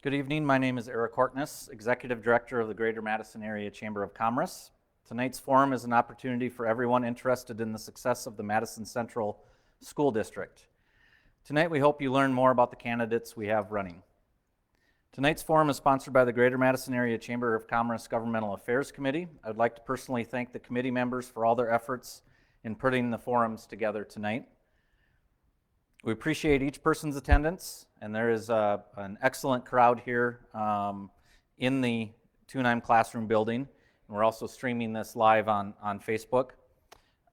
Good evening. My name is Eric Hortness, Executive Director of the Greater Madison Area Chamber of Commerce. Tonight's forum is an opportunity for everyone interested in the success of the Madison Central School District. Tonight we hope you learn more about the candidates we have running. Tonight's forum is sponsored by the Greater Madison Area Chamber of Commerce Governmental Affairs Committee. I would like to personally thank the committee members for all their efforts in putting the forums together tonight. We appreciate each person's attendance, and there is an excellent crowd here in the Tunheim Classroom building. And we're also streaming this live on Facebook.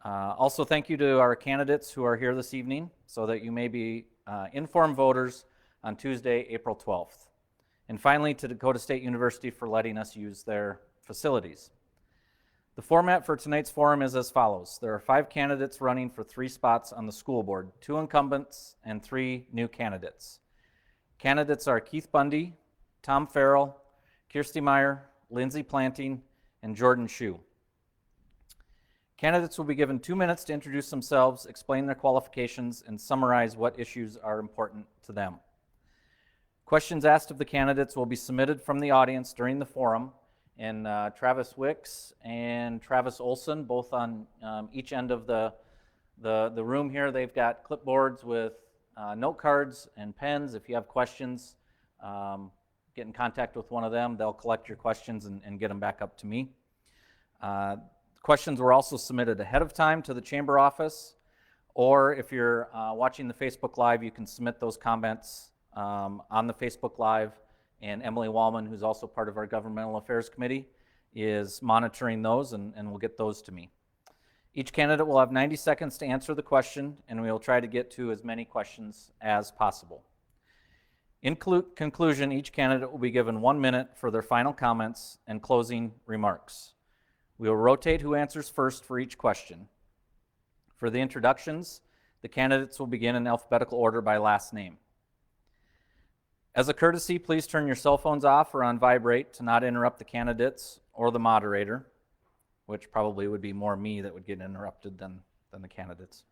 Also, thank you to our candidates who are here this evening so that you may be informed voters on Tuesday, April 12th. And finally, to Dakota State University for letting us use their facilities. The format for tonight's forum is as follows. There are 5 candidates running for 3 spots on the school board, 2 incumbents and 3 new candidates. Candidates are Keith Bundy, Tom Farrell, Kirsty Meyer, Lindsay Planting, and Jordan Shue. Candidates will be given 2 minutes to introduce themselves, explain their qualifications, and summarize what issues are important to them. Questions asked of the candidates will be submitted from the audience during the forum, and Travis Wicks and Travis Olson, both on each end of the room here. They've got clipboards with note cards and pens. If you have questions, get in contact with one of them. They'll collect your questions and get them back up to me. Questions were also submitted ahead of time to the chamber office, or if you're watching the Facebook Live, you can submit those comments on the Facebook Live. And Emily Wallman, who's also part of our Governmental Affairs Committee, is monitoring those and will get those to me. Each candidate will have 90 seconds to answer the question, and we will try to get to as many questions as possible. In conclusion, each candidate will be given 1 minute for their final comments and closing remarks. We will rotate who answers first for each question. For the introductions, the candidates will begin in alphabetical order by last name. As a courtesy, please turn your cell phones off or on vibrate to not interrupt the candidates or the moderator, which probably would be more me that would get interrupted than the candidates.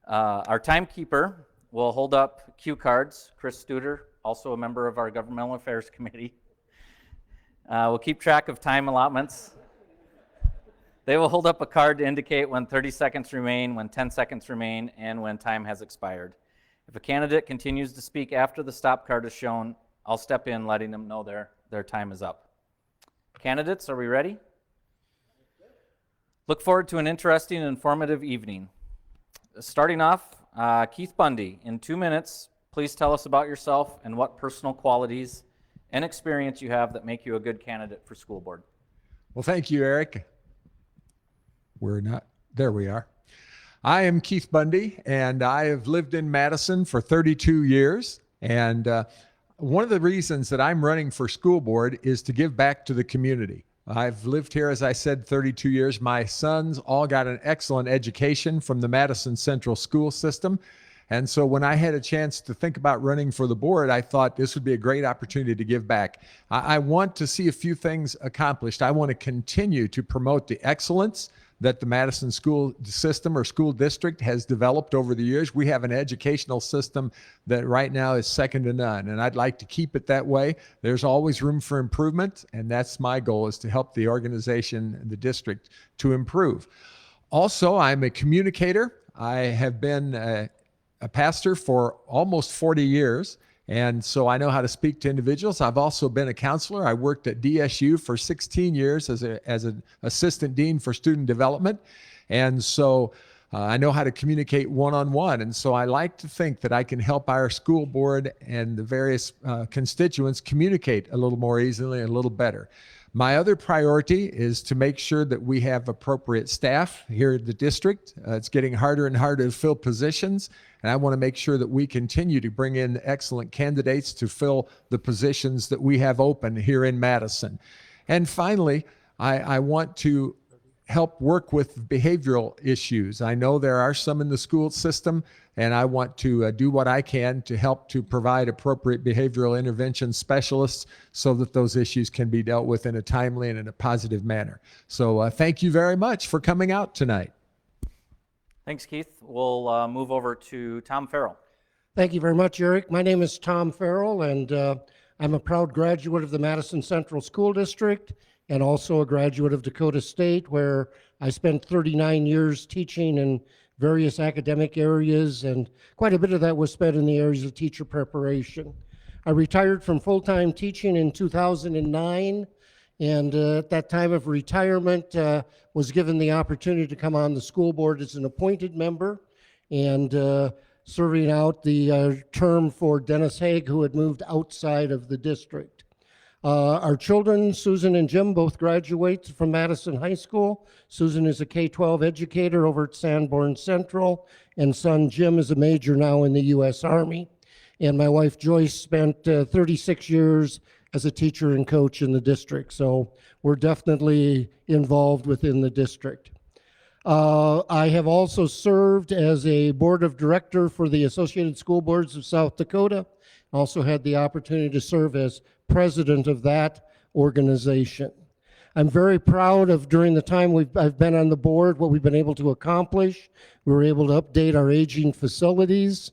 Our timekeeper will hold up cue cards. Chris Studer, also a member of our Governmental Affairs Committee, will keep track of time allotments. They will hold up a card to indicate when 30 seconds remain, when 10 seconds remain, and when time has expired. If a candidate continues to speak after the stop card is shown, I'll step in letting them know their time is up. Candidates, are we ready? Look forward to an interesting and informative evening. Starting off, Keith Bundy, in 2 minutes, please tell us about yourself and what personal qualities and experience you have that make you a good candidate for school board. Well, thank you, Eric. There we are. I am Keith Bundy, and I have lived in Madison for 32 years. And one of the reasons that I'm running for school board is to give back to the community. I've lived here, as I said, 32 years. My sons all got an excellent education from the Madison Central School System. And so when I had a chance to think about running for the board, I thought this would be a great opportunity to give back. I want to see a few things accomplished. I want to continue to promote the excellence that the Madison school system or school district has developed over the years. We have an educational system that right now is second to none, and I'd like to keep it that way. There's always room for improvement, and that's my goal, is to help the organization, the district, to improve. Also, I'm a communicator. I have been a pastor for almost 40 years. And so I know how to speak to individuals. I've also been a counselor. I worked at DSU for 16 years as an assistant dean for student development. And so I know how to communicate one-on-one. And so I like to think that I can help our school board and the various constituents communicate a little more easily and a little better. My other priority is to make sure that we have appropriate staff here at the district. It's getting harder and harder to fill positions, and I want to make sure that we continue to bring in excellent candidates to fill the positions that we have open here in Madison. And finally, I want to help work with behavioral issues. I know there are some in the school system, and I want to do what I can to help to provide appropriate behavioral intervention specialists so that those issues can be dealt with in a timely and in a positive manner. So thank you very much for coming out tonight. Thanks, Keith. We'll move over to Tom Farrell. Thank you very much, Eric. My name is Tom Farrell, and I'm a proud graduate of the Madison Central School District and also a graduate of Dakota State, where I spent 39 years teaching in various academic areas, and quite a bit of that was spent in the areas of teacher preparation. I retired from full-time teaching in 2009, and at that time of retirement, was given the opportunity to come on the school board as an appointed member, and serving out the term for Dennis Haig, who had moved outside of the district. Our children, Susan and Jim, both graduate from Madison High School. Susan is a K-12 educator over at Sanborn Central, and son Jim is a major now in the U.S. Army. And my wife Joyce spent 36 years as a teacher and coach in the district, so we're definitely involved within the district. I have also served as a board of director for the Associated School Boards of South Dakota. Also had the opportunity to serve as president of that organization. I'm very proud of, during the time I've been on the board, what we've been able to accomplish. We were able to update our aging facilities.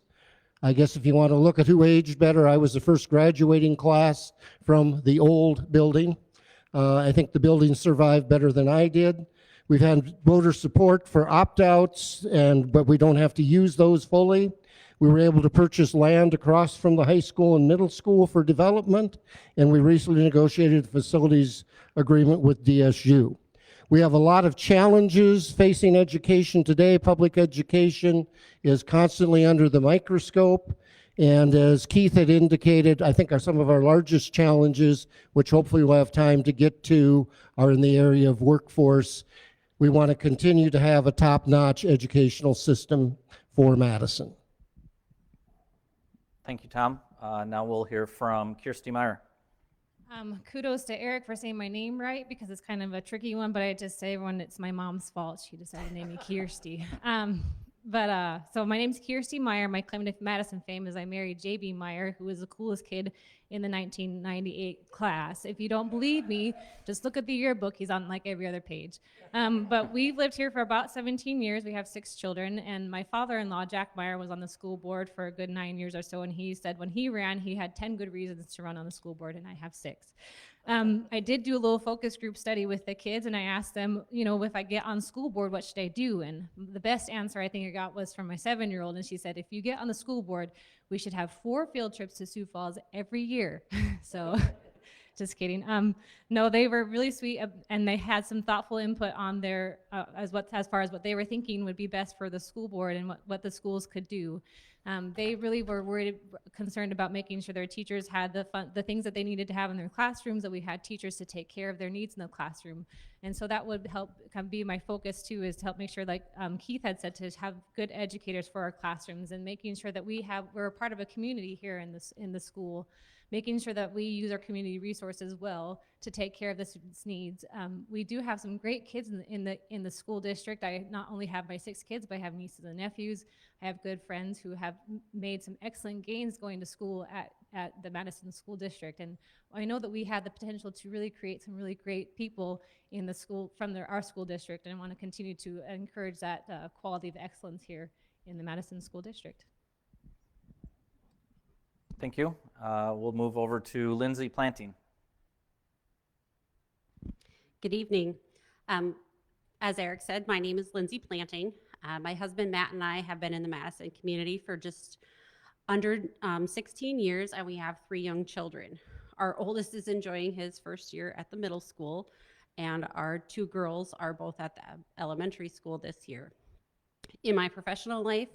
I guess if you want to look at who aged better, I was the first graduating class from the old building. I think the building survived better than I did. We've had voter support for opt-outs, but we don't have to use those fully. We were able to purchase land across from the high school and middle school for development, and we recently negotiated a facilities agreement with DSU. We have a lot of challenges facing education today. Public education is constantly under the microscope, and as Keith had indicated, I think some of our largest challenges, which hopefully we'll have time to get to, are in the area of workforce. We want to continue to have a top-notch educational system for Madison. Thank you, Tom. Now we'll hear from Kirsty Meyer. Kudos to Eric for saying my name right, because it's kind of a tricky one, but I just say everyone it's my mom's fault. She decided to name me Kirsty. So my name's Kirsty Meyer. My claim to Madison fame is I married J.B. Meyer, who was the coolest kid in the 1998 class. If you don't believe me, just look at the yearbook. He's on like every other page. But we've lived here for about 17 years. We have 6 children, and my father-in-law, Jack Meyer, was on the school board for a good 9 years or so, and he said when he ran, he had 10 good reasons to run on the school board, and I have 6. I did do a little focus group study with the kids, and I asked them, you know, if I get on school board, what should I do? And the best answer I think I got was from my 7-year-old, and she said, if you get on the school board, we should have 4 field trips to Sioux Falls every year. So just kidding. No, they were really sweet, and they had some thoughtful input on their, as far as what they were thinking would be best for the school board and what the schools could do. They really were concerned about making sure their teachers had the things that they needed to have in their classrooms, that we had teachers to take care of their needs in the classroom. And so that would help kind of be my focus too, is to help make sure, like Keith had said, to have good educators for our classrooms, and making sure that we're a part of a community here in the school, making sure that we use our community resources well to take care of the students' needs. We do have some great kids in the school district. I not only have my 6 kids, but I have nieces and nephews. I have good friends who have made some excellent gains going to school at the Madison School District. And I know that we have the potential to really create some really great people in the school from our school district, and I want to continue to encourage that quality of excellence here in the Madison School District. Thank you. We'll move over to Lindsay Planting. Good evening. As Eric said, my name is Lindsay Planting. My husband Matt and I have been in the Madison community for just under 16 years, and we have 3 young children. Our oldest is enjoying his first year at the middle school, and our 2 girls are both at the elementary school this year. In my professional life,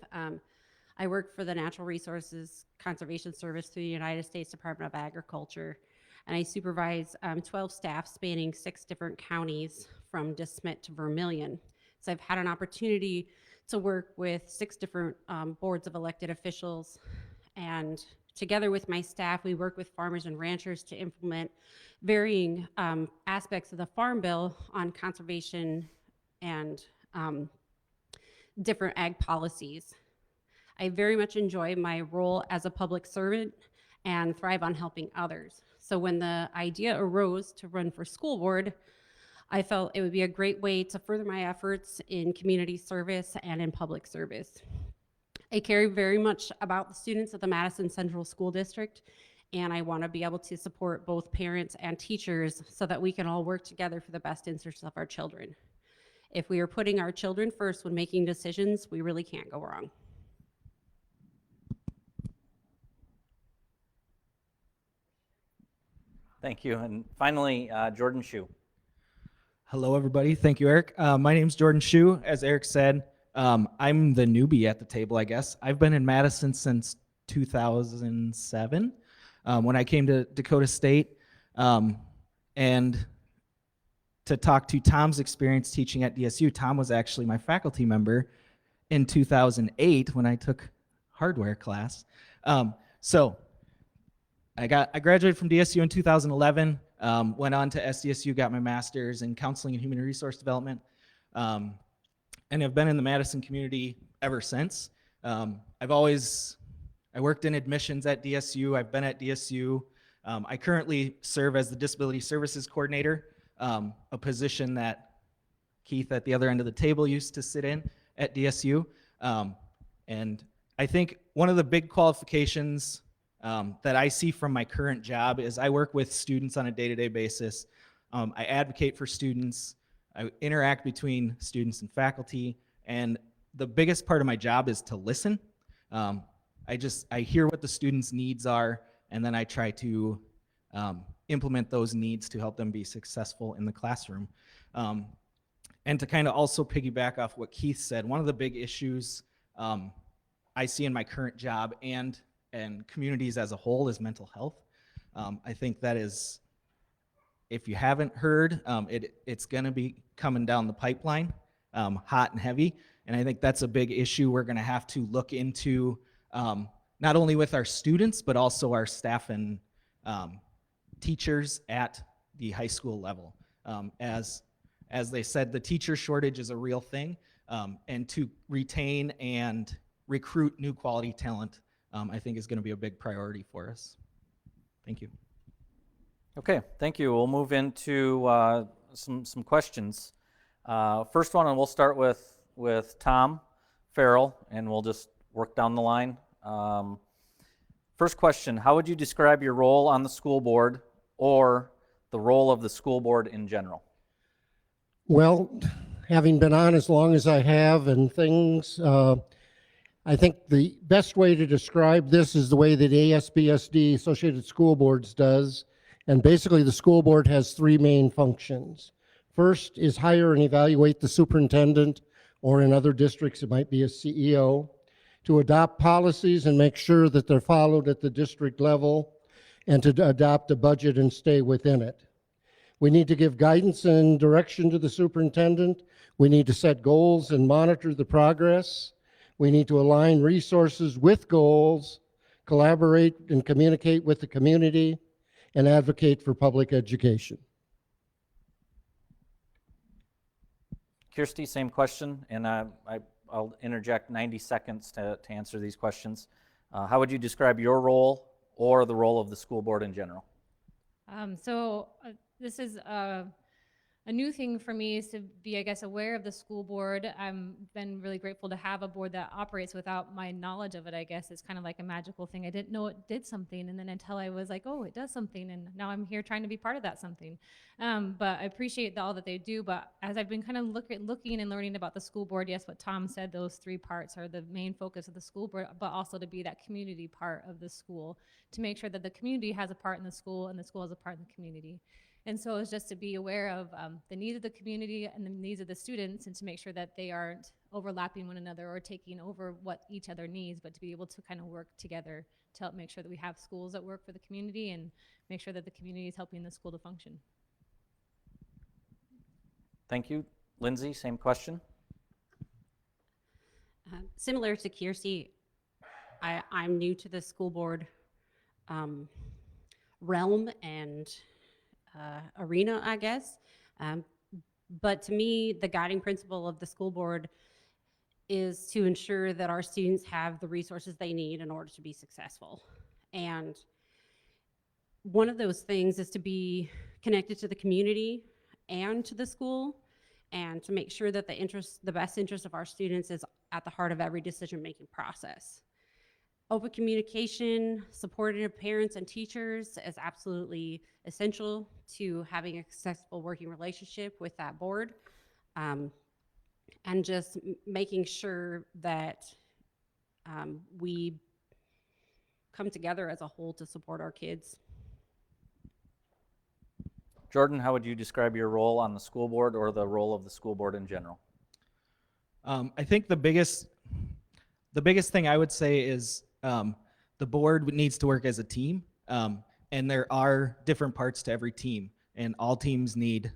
I work for the Natural Resources Conservation Service through the United States Department of Agriculture, and I supervise 12 staff spanning 6 different counties from DeSmet to Vermilion. So I've had an opportunity to work with 6 different boards of elected officials, and together with my staff, we work with farmers and ranchers to implement varying aspects of the Farm Bill on conservation and different ag policies. I very much enjoy my role as a public servant and thrive on helping others. So when the idea arose to run for school board, I felt it would be a great way to further my efforts in community service and in public service. I care very much about the students of the Madison Central School District, And I want to be able to support both parents and teachers so that we can all work together for the best interests of our children. If we are putting our children first when making decisions, we really can't go wrong. Thank you. And finally, Jordan Shu. Hello, everybody. Thank you, Eric. My name's Jordan Shu. As Eric said, I'm the newbie at the table, I guess. I've been in Madison since 2007 when I came to Dakota State. And to talk to Tom's experience teaching at DSU, Tom was actually my faculty member in 2008 when I took hardware class. So I graduated from DSU in 2011, went on to SDSU, got my master's in counseling and human resource development, and have been in the Madison community ever since. I worked in admissions at DSU. I've been at DSU. I currently serve as the Disability Services Coordinator, a position that Keith at the other end of the table used to sit in at DSU. And I think one of the big qualifications that I see from my current job is I work with students on a day-to-day basis. I advocate for students. I interact between students and faculty. And the biggest part of my job is to listen. I hear what the students' needs are, and then I try to implement those needs to help them be successful in the classroom. And to kind of also piggyback off what Keith said, one of the big issues I see in my current job and communities as a whole is mental health. I think that is, if you haven't heard, it's going to be coming down the pipeline, hot and heavy. And I think that's a big issue we're going to have to look into, not only with our students, but also our staff and teachers at the high school level. As they said, the teacher shortage is a real thing, and to retain and recruit new quality talent, I think is going to be a big priority for us. Thank you. Okay, thank you. We'll move into some questions. First one, and we'll start with Tom Farrell, and we'll just work down the line. First question, how would you describe your role on the school board or the role of the school board in general? Well, having been on as long as I have and things, I think the best way to describe this is the way that ASBSD, Associated School Boards, does. And basically, the school board has three main functions. First is hire and evaluate the superintendent, or in other districts, it might be a CEO, to adopt policies and make sure that they're followed at the district level, and to adopt a budget and stay within it. We need to give guidance and direction to the superintendent. We need to set goals and monitor the progress. We need to align resources with goals, collaborate and communicate with the community, and advocate for public education. Kirsty, same question, and I'll interject 90 seconds to answer these questions. How would you describe your role or the role of the school board in general? This is a new thing for me, is to be, I guess, aware of the school board. I've been really grateful to have a board that operates without my knowledge of it, I guess. It's kind of like a magical thing. I didn't know it did something, and then until I was like, oh, it does something, and now I'm here trying to be part of that something. But I appreciate all that they do, but as I've been kind of looking and learning about the school board, yes, what Tom said, those three parts are the main focus of the school board, but also to be that community part of the school, to make sure that the community has a part in the school and the school has a part in the community. And so it's just to be aware of the needs of the community and the needs of the students, and to make sure that they aren't overlapping one another or taking over what each other needs, but to be able to kind of work together to help make sure that we have schools that work for the community and make sure that the community is helping the school to function. Thank you. Lindsay, same question. Similar to Kirsty, I'm new to the school board realm and arena, I guess. But to me, the guiding principle of the school board is to ensure that our students have the resources they need in order to be successful. And one of those things is to be connected to the community and to the school, and to make sure that the best interest of our students is at the heart of every decision-making process. Open communication, supportive parents and teachers is absolutely essential to having a successful working relationship with that board. And just making sure that we come together as a whole to support our kids. Jordan, how would you describe your role on the school board or the role of the school board in general? I think the biggest thing I would say is the board needs to work as a team, and there are different parts to every team, and all teams need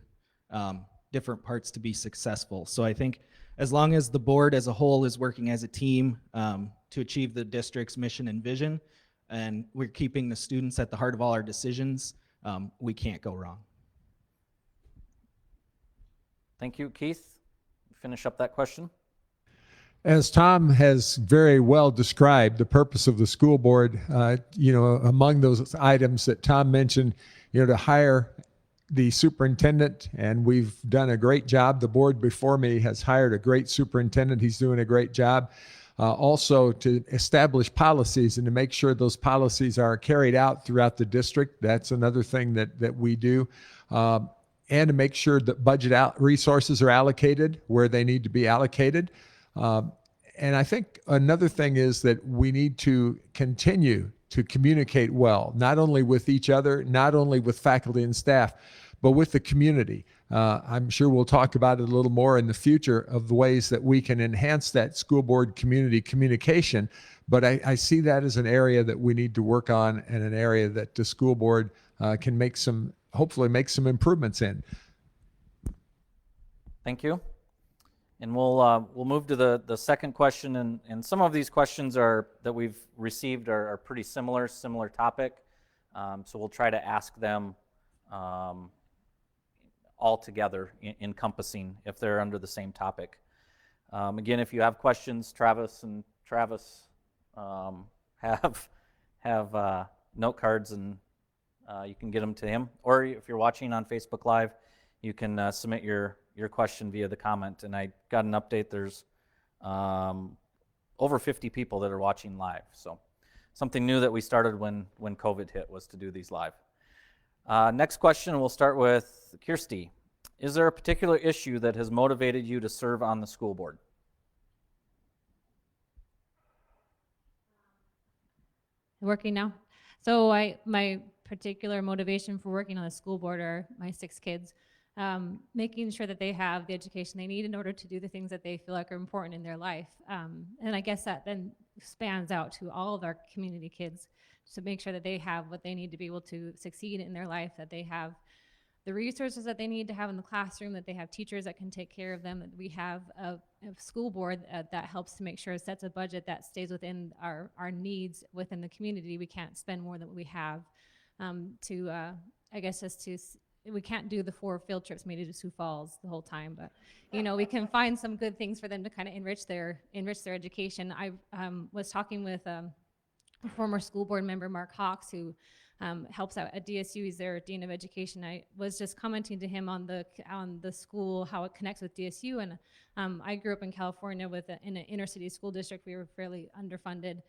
different parts to be successful. So I think as long as the board as a whole is working as a team to achieve the district's mission and vision, and we're keeping the students at the heart of all our decisions, we can't go wrong. Thank you. Keith, finish up that question. As Tom has very well described, the purpose of the school board, among those items that Tom mentioned, to hire the superintendent, and we've done a great job. The board before me has hired a great superintendent. He's doing a great job. Also to establish policies and to make sure those policies are carried out throughout the district. That's another thing that we do. And to make sure that resources are allocated where they need to be allocated. And I think another thing is that we need to continue to communicate well, not only with each other, not only with faculty and staff, but with the community. I'm sure we'll talk about it a little more in the future of the ways that we can enhance that school board community communication. But I see that as an area that we need to work on, and an area that the school board can hopefully make some improvements in. Thank you. And we'll move to the second question, and some of these questions that we've received are pretty similar topic. So we'll try to ask them all together, encompassing if they're under the same topic. Again, if you have questions, Travis have note cards, and you can get them to him. Or if you're watching on Facebook Live, you can submit your question via the comment. And I got an update, there's over 50 people that are watching live. So something new that we started when COVID hit was to do these live. Next question, we'll start with Kirsty. Is there a particular issue that has motivated you to serve on the school board? Working now. So my particular motivation for working on the school board are my 6 kids. Making sure that they have the education they need in order to do the things that they feel like are important in their life. And I guess that then spans out to all of our community kids to make sure that they have what they need to be able to succeed in their life, that they have the resources that they need to have in the classroom, that they have teachers that can take care of them, that we have a school board that helps to make sure it sets a budget that stays within our needs within the community. We can't spend more than we have we can't do the 4 field trips maybe to Sioux Falls the whole time, but we can find some good things for them to kind of enrich their education. I was talking with a former school board member, Mark Hawks, who helps out at DSU. He's their Dean of Education. I was just commenting to him on the school, how it connects with DSU. And I grew up in California in an inner city school district. We were fairly underfunded.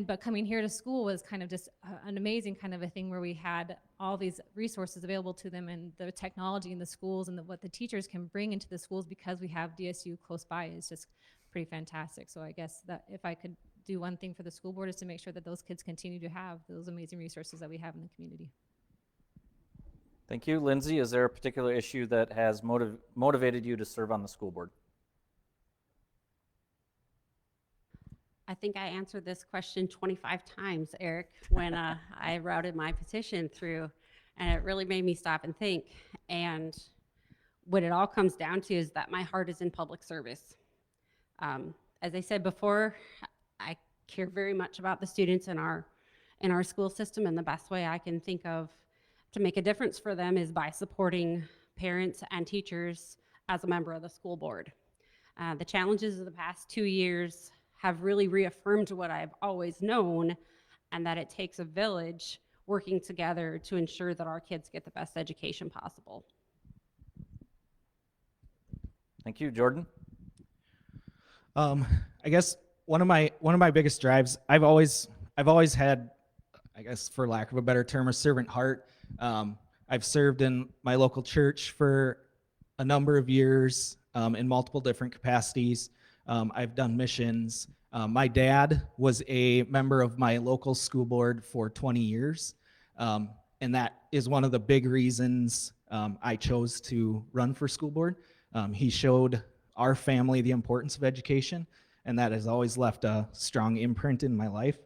But coming here to school was kind of just an amazing kind of a thing where we had all these resources available to them, and the technology in the schools, and what the teachers can bring into the schools because we have DSU close by is just pretty fantastic. So I guess that if I could do one thing for the school board is to make sure that those kids continue to have those amazing resources that we have in the community. Thank you. Lindsay, is there a particular issue that has motivated you to serve on the school board? I think I answered this question 25 times, Eric, when I routed my petition through, and it really made me stop and think. And what it all comes down to is that my heart is in public service. As I said before, I care very much about the students in our school system, and the best way I can think of to make a difference for them is by supporting parents and teachers as a member of the school board. The challenges of the past 2 years have really reaffirmed what I've always known, and that it takes a village working together to ensure that our kids get the best education possible. Thank you. Jordan? I guess one of my biggest drives, I've always had, I guess for lack of a better term, a servant heart. I've served in my local church for a number of years in multiple different capacities. I've done missions. My dad was a member of my local school board for 20 years. And that is one of the big reasons I chose to run for school board. He showed our family the importance of education, and that has always left a strong imprint in my life.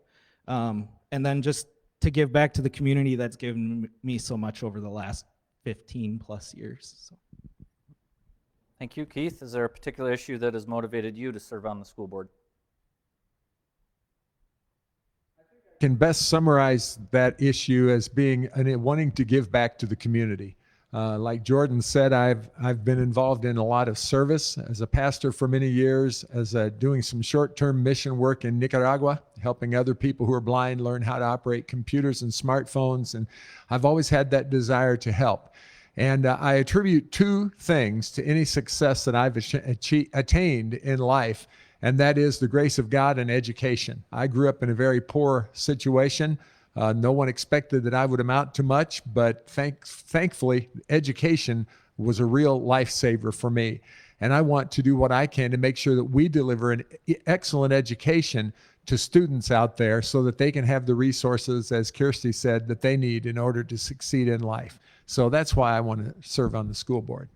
And then just to give back to the community that's given me so much over the last 15 plus years. So. Thank you, Keith. Is there a particular issue that has motivated you to serve on the school board? Can best summarize that issue as being wanting to give back to the community. Like Jordan said, I've been involved in a lot of service as a pastor for many years, as doing some short-term mission work in Nicaragua, helping other people who are blind learn how to operate computers and smartphones. And I've always had that desire to help. And I attribute two things to any success that I've attained in life, and that is the grace of God and education. I grew up in a very poor situation. No one expected that I would amount to much, but thankfully, education was a real lifesaver for me. And I want to do what I can to make sure that we deliver an excellent education to students out there so that they can have the resources, as Kirsty said, that they need in order to succeed in life. So that's why I want to serve on the school board.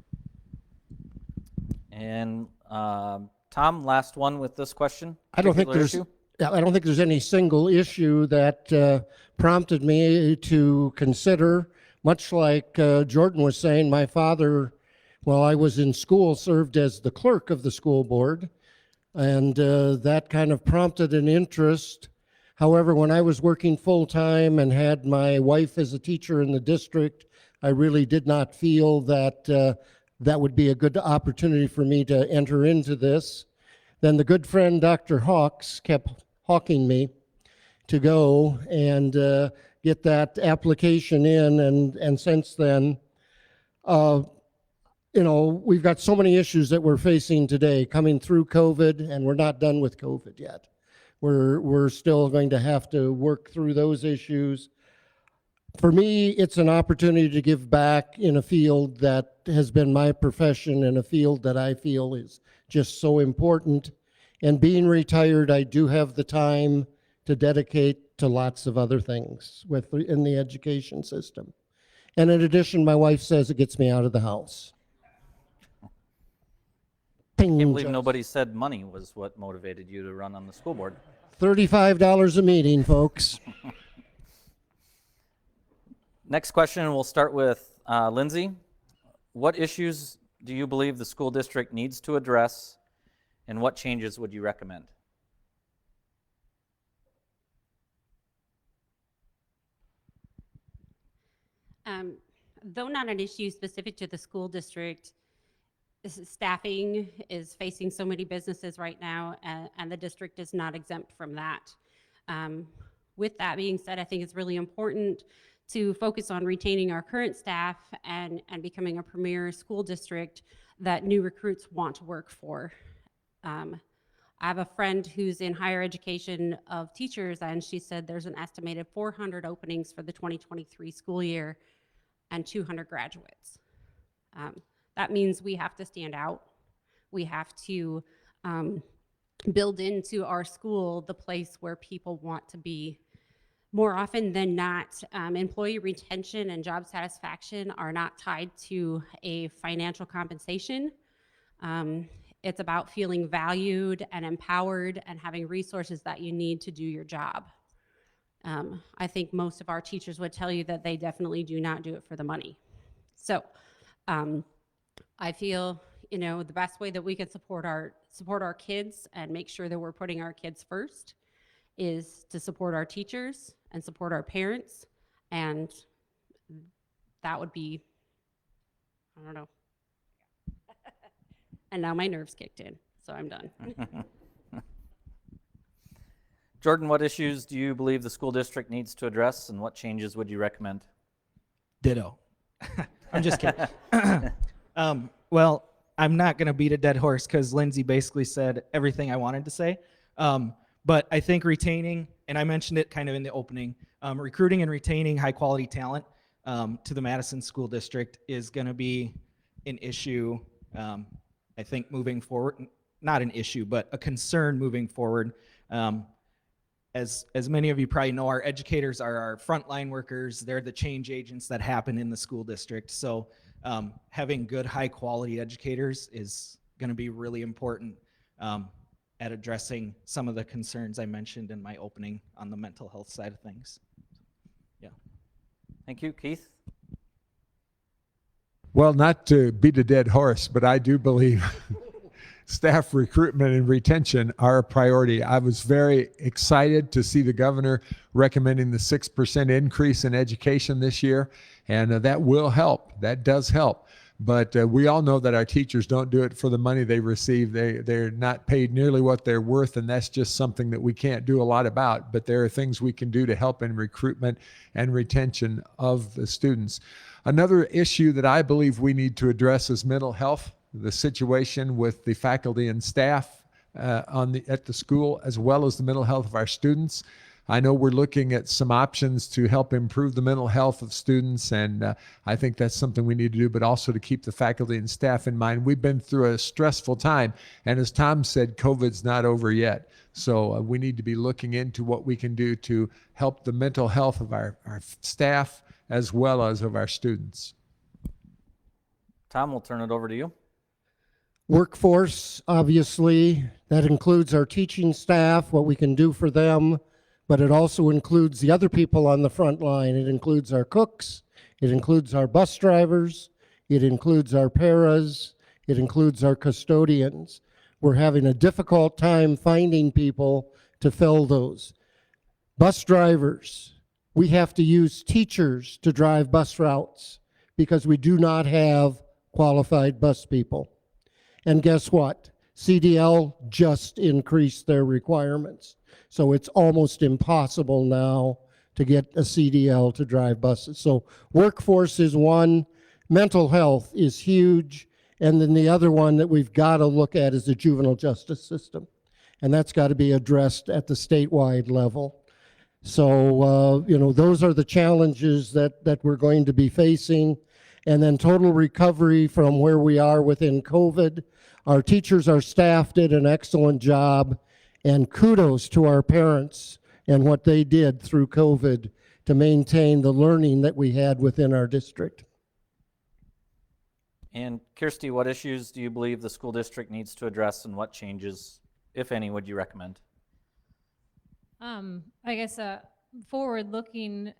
And Tom, last one with this question. I don't think Particular issue? there's any single issue that prompted me to consider, much like Jordan was saying, my father, while I was in school, served as the clerk of the school board, and that kind of prompted an interest. However, when I was working full-time and had my wife as a teacher in the district, I really did not feel that that would be a good opportunity for me to enter into this. Then the good friend, Dr. Hawks, kept hawking me to go and get that application in. And since then, we've got so many issues that we're facing today coming through COVID, and we're not done with COVID yet. We're still going to have to work through those issues. For me, it's an opportunity to give back in a field that has been my profession, and a field that I feel is just so important. And being retired, I do have the time to dedicate to lots of other things in the education system. And in addition, my wife says it gets me out of the house. I can't believe nobody said money was what motivated you to run on the school board. $35 a meeting, folks. Next question, we'll start with Lindsay. What issues do you believe the school district needs to address, and what changes would you recommend? Though not an issue specific to the school district, staffing is facing so many businesses right now, and the district is not exempt from that. With that being said, I think it's really important to focus on retaining our current staff and becoming a premier school district that new recruits want to work for. I have a friend who's in higher education of teachers, and she said there's an estimated 400 openings for the 2023 school year and 200 graduates. That means we have to stand out. We have to build into our school the place where people want to be. More often than not, employee retention and job satisfaction are not tied to a financial compensation. It's about feeling valued and empowered and having resources that you need to do your job. I think most of our teachers would tell you that they definitely do not do it for the money. So I feel, the best way that we can support our kids and make sure that we're putting our kids first is to support our teachers and support our parents, and that would be, I don't know. And now my nerves kicked in, so I'm done. Jordan, what issues do you believe the school district needs to address, and what changes would you recommend? Ditto. I'm just kidding. Well, I'm not going to beat a dead horse because Lindsay basically said everything I wanted to say. But I think retaining, and I mentioned it kind of in the opening, recruiting and retaining high quality talent to the Madison School District is going to be an issue, I think, moving forward. Not an issue, but a concern moving forward. As many of you probably know, our educators are our frontline workers. They're the change agents that happen in the school district. So having good, high-quality educators is going to be really important at addressing some of the concerns I mentioned in my opening on the mental health side of things. Yeah. Thank you. Keith? Well, not to beat a dead horse, but I do believe staff recruitment and retention are a priority. I was very excited to see the governor recommending the 6% increase in education this year, and that will help. That does help. But we all know that our teachers don't do it for the money they receive. They're not paid nearly what they're worth, and that's just something that we can't do a lot about. But there are things we can do to help in recruitment and retention of the students. Another issue that I believe we need to address is mental health, the situation with the faculty and staff at the school, as well as the mental health of our students. I know we're looking at some options to help improve the mental health of students, and I think that's something we need to do, but also to keep the faculty and staff in mind. We've been through a stressful time, and as Tom said, COVID's not over yet. So we need to be looking into what we can do to help the mental health of our staff as well as of our students. Tom, we'll turn it over to you. Workforce, obviously, that includes our teaching staff, what we can do for them, but it also includes the other people on the front line. It includes our cooks, it includes our bus drivers, it includes our paras, it includes our custodians. We're having a difficult time finding people to fill those. Bus drivers, we have to use teachers to drive bus routes because we do not have qualified bus people. And guess what? CDL just increased their requirements. So it's almost impossible now to get a CDL to drive buses. So workforce is one, mental health is huge, and then the other one that we've got to look at is the juvenile justice system. And that's got to be addressed at the statewide level. So, those are the challenges that we're going to be facing. And then total recovery from where we are within COVID. Our teachers, our staff did an excellent job, and kudos to our parents and what they did through COVID to maintain the learning that we had within our district. And Kirsty, what issues do you believe the school district needs to address, and what changes, if any, would you recommend? I guess forward looking,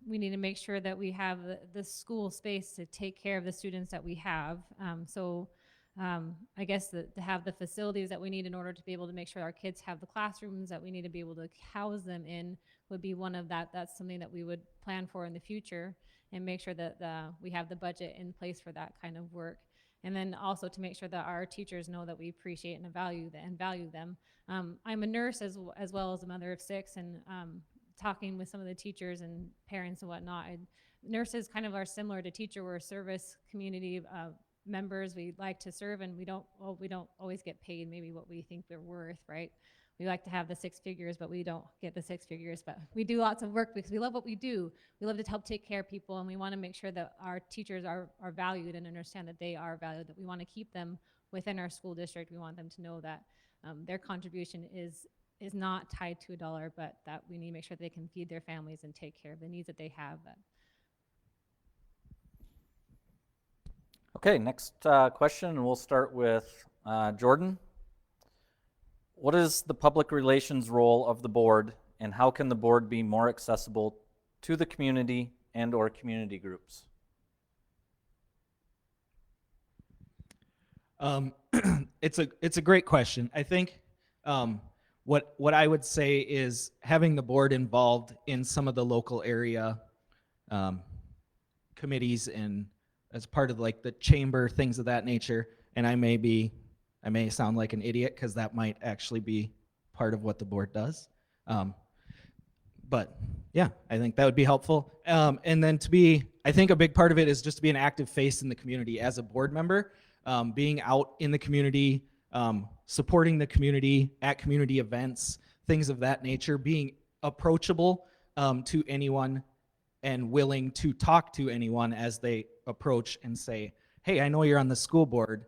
we need to make sure that we have the school space to take care of the students that we have. I guess to have the facilities that we need in order to be able to make sure our kids have the classrooms that we need to be able to house them in would be one of that's something that we would plan for in the future, and make sure that we have the budget in place for that kind of work. And then also to make sure that our teachers know that we appreciate and value them. I'm a nurse as well as a mother of 6, and talking with some of the teachers and parents and whatnot, nurses kind of are similar to teacher. We're a service community members. We like to serve, and we don't always get paid maybe what we think we're worth, right? We like to have the 6 figures, but we don't get the 6 figures. But we do lots of work because we love what we do. We love to help take care of people, and we want to make sure that our teachers are valued and understand that they are valued, that we want to keep them within our school district. We want them to know that their contribution is not tied to a dollar, but that we need to make sure they can feed their families and take care of the needs that they have. Okay, next question, and we'll start with Jordan. What is the public relations role of the board, and how can the board be more accessible to the community and or community groups? It's a great question. I think what I would say is having the board involved in some of the local area committees and as part of like the chamber, things of that nature. And I may sound like an idiot because that might actually be part of what the board does. But yeah, I think that would be helpful. And then I think a big part of it is just to be an active face in the community as a board member, being out in the community, supporting the community at community events, things of that nature, being approachable to anyone and willing to talk to anyone as they approach and say, hey, I know you're on the school board.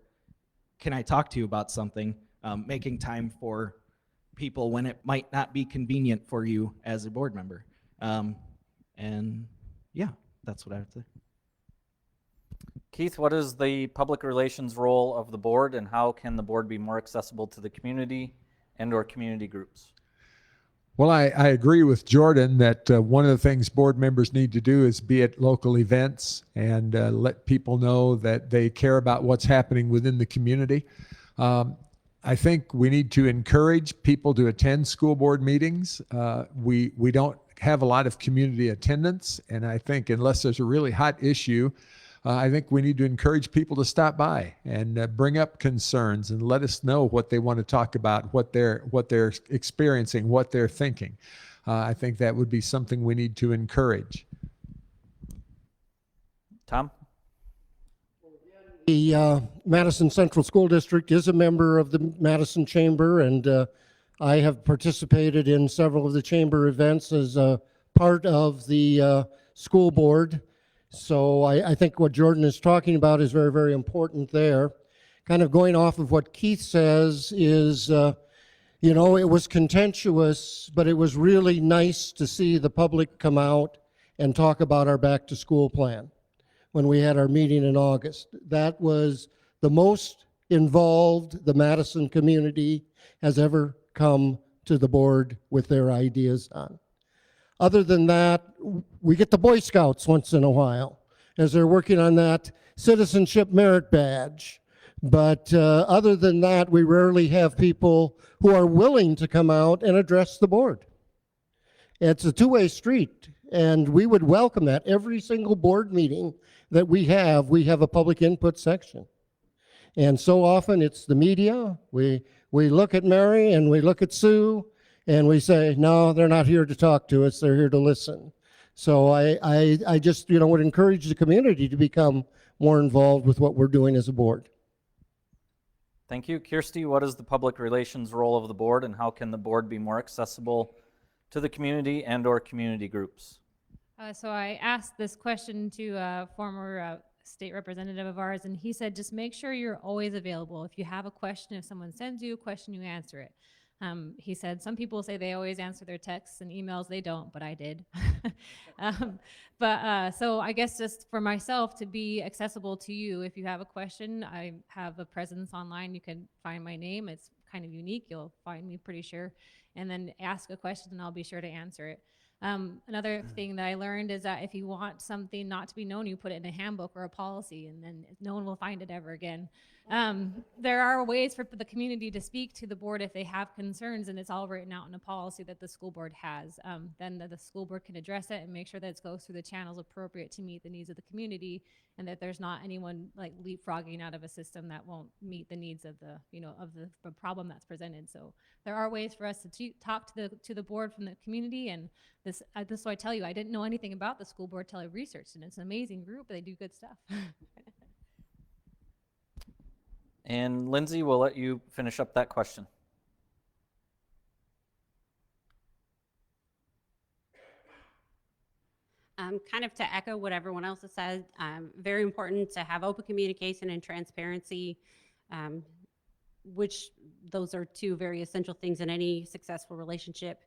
Can I talk to you about something? Making time for people when it might not be convenient for you as a board member. And yeah, that's what I would say. Keith, what is the public relations role of the board, and how can the board be more accessible to the community and/or community groups? Well, I agree with Jordan that one of the things board members need to do is be at local events and let people know that they care about what's happening within the community. I think we need to encourage people to attend school board meetings. We don't have a lot of community attendance, and I think unless there's a really hot issue, I think we need to encourage people to stop by and bring up concerns and let us know what they want to talk about, what they're experiencing, what they're thinking. I think that would be something we need to encourage. Tom? The Madison Central School District is a member of the Madison Chamber, and I have participated in several of the chamber events as a part of the school board. So I think what Jordan is talking about is very, very important there. Kind of going off of what Keith says is, you know, it was contentious, but it was really nice to see the public come out and talk about our back to school plan when we had our meeting in August. That was the most involved the Madison community has ever come to the board with their ideas on. Other than that, we get the Boy Scouts once in a while as they're working on that citizenship merit badge. But other than that, we rarely have people who are willing to come out and address the board. It's a two-way street, and we would welcome that. Every single board meeting that we have a public input section. And so often it's the media. We look at Mary and we look at Sue, and we say, no, they're not here to talk to us, they're here to listen. So I just, you know, would encourage the community to become more involved with what we're doing as a board. Thank you. Kirsty, what is the public relations role of the board, and how can the board be more accessible to the community and/or community groups? So I asked this question to a former state representative of ours, and he said, just make sure you're always available. If you have a question, if someone sends you a question, you answer it. He said, some people say they always answer their texts and emails. They don't, but I did. So I guess just for myself to be accessible to you, if you have a question, I have a presence online. You can find my name. It's kind of unique. You'll find me pretty sure. And then ask a question and I'll be sure to answer it. Another thing that I learned is that if you want something not to be known, you put it in a handbook or a policy, and then no one will find it ever again. There are ways for the community to speak to the board if they have concerns, and it's all written out in a policy that the school board has. Then the school board can address it and make sure that it goes through the channels appropriate to meet the needs of the community, and that there's not anyone like leapfrogging out of a system that won't meet the needs of the, you know, of the problem that's presented. So there are ways for us to talk to the board from the community, and this is why I tell you, I didn't know anything about the school board till I researched, and it's an amazing group. They do good stuff. And Lindsay, we'll let you finish up that question. Kind of to echo what everyone else has said, very important to have open communication and transparency, which those are two very essential things in any successful relationship.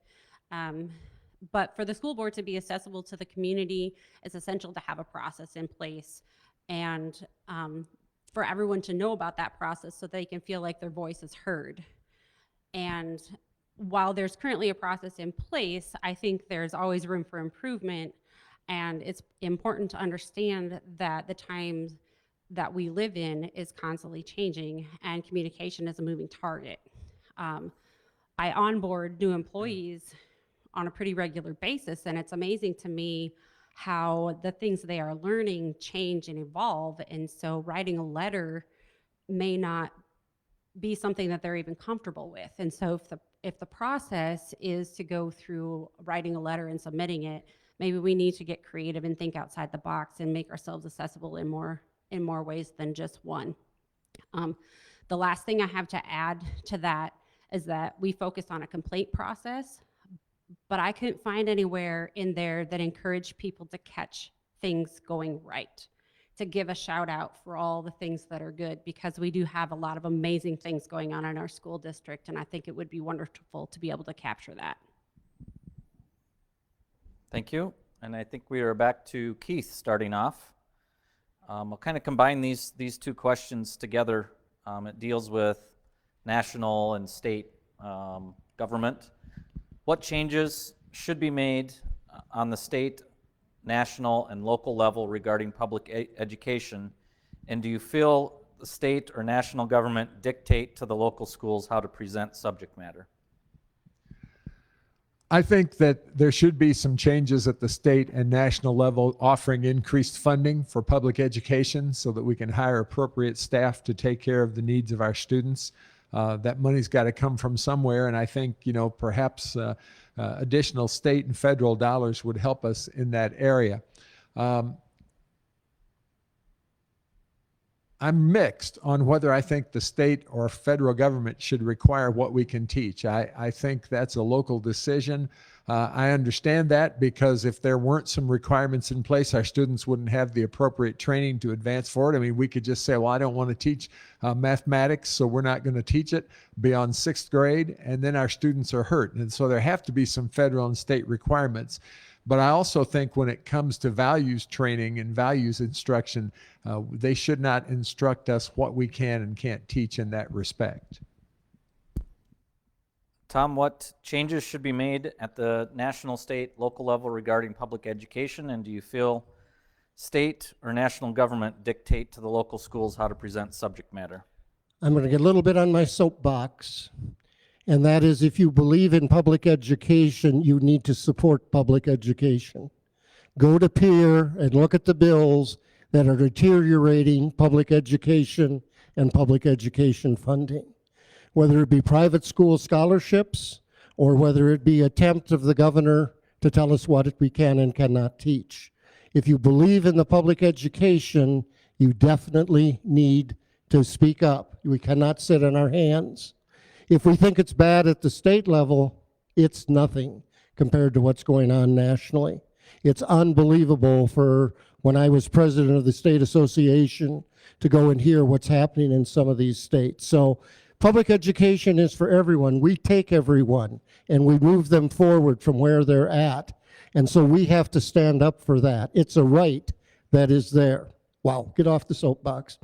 But for the school board to be accessible to the community, it's essential to have a process in place, and for everyone to know about that process so they can feel like their voice is heard. And while there's currently a process in place, I think there's always room for improvement, and it's important to understand that the times that we live in is constantly changing, and communication is a moving target. I onboard new employees on a pretty regular basis, and it's amazing to me how the things they are learning change and evolve. And so writing a letter may not be something that they're even comfortable with. And so if the process is to go through writing a letter and submitting it, maybe we need to get creative and think outside the box and make ourselves accessible in more ways than just one. The last thing I have to add to that is that we focus on a complaint process, but I couldn't find anywhere in there that encouraged people to catch things going right, to give a shout out for all the things that are good, because we do have a lot of amazing things going on in our school district, and I think it would be wonderful to be able to capture that. Thank you. And I think we are back to Keith starting off. I'll kind of combine these two questions together. It deals with national and state government. What changes should be made on the state, national, and local level regarding public education? And do you feel the state or national government dictate to the local schools how to present subject matter? I think that there should be some changes at the state and national level offering increased funding for public education so that we can hire appropriate staff to take care of the needs of our students. That money's got to come from somewhere, and I think, perhaps additional state and federal dollars would help us in that area. I'm mixed on whether I think the state or federal government should require what we can teach. I think that's a local decision. I understand that because if there weren't some requirements in place, our students wouldn't have the appropriate training to advance forward. I mean, we could just say, well, I don't want to teach mathematics, so we're not going to teach it beyond 6th grade, and then our students are hurt. And so there have to be some federal and state requirements. But I also think when it comes to values training and values instruction, they should not instruct us what we can and can't teach in that respect. Tom, what changes should be made at the national, state, local level regarding public education? And do you feel state or national government dictate to the local schools how to present subject matter? I'm going to get a little bit on my soapbox, and that is, if you believe in public education, you need to support public education. Go to Peer and look at the bills that are deteriorating public education and public education funding. Whether it be private school scholarships or whether it be attempt of the governor to tell us what we can and cannot teach. If you believe in the public education, you definitely need to speak up. We cannot sit on our hands. If we think it's bad at the state level, it's nothing compared to what's going on nationally. It's unbelievable for when I was president of the state association to go and hear what's happening in some of these states. So public education is for everyone. We take everyone and we move them forward from where they're at. And so we have to stand up for that. It's a right that is there. Wow, get off the soapbox.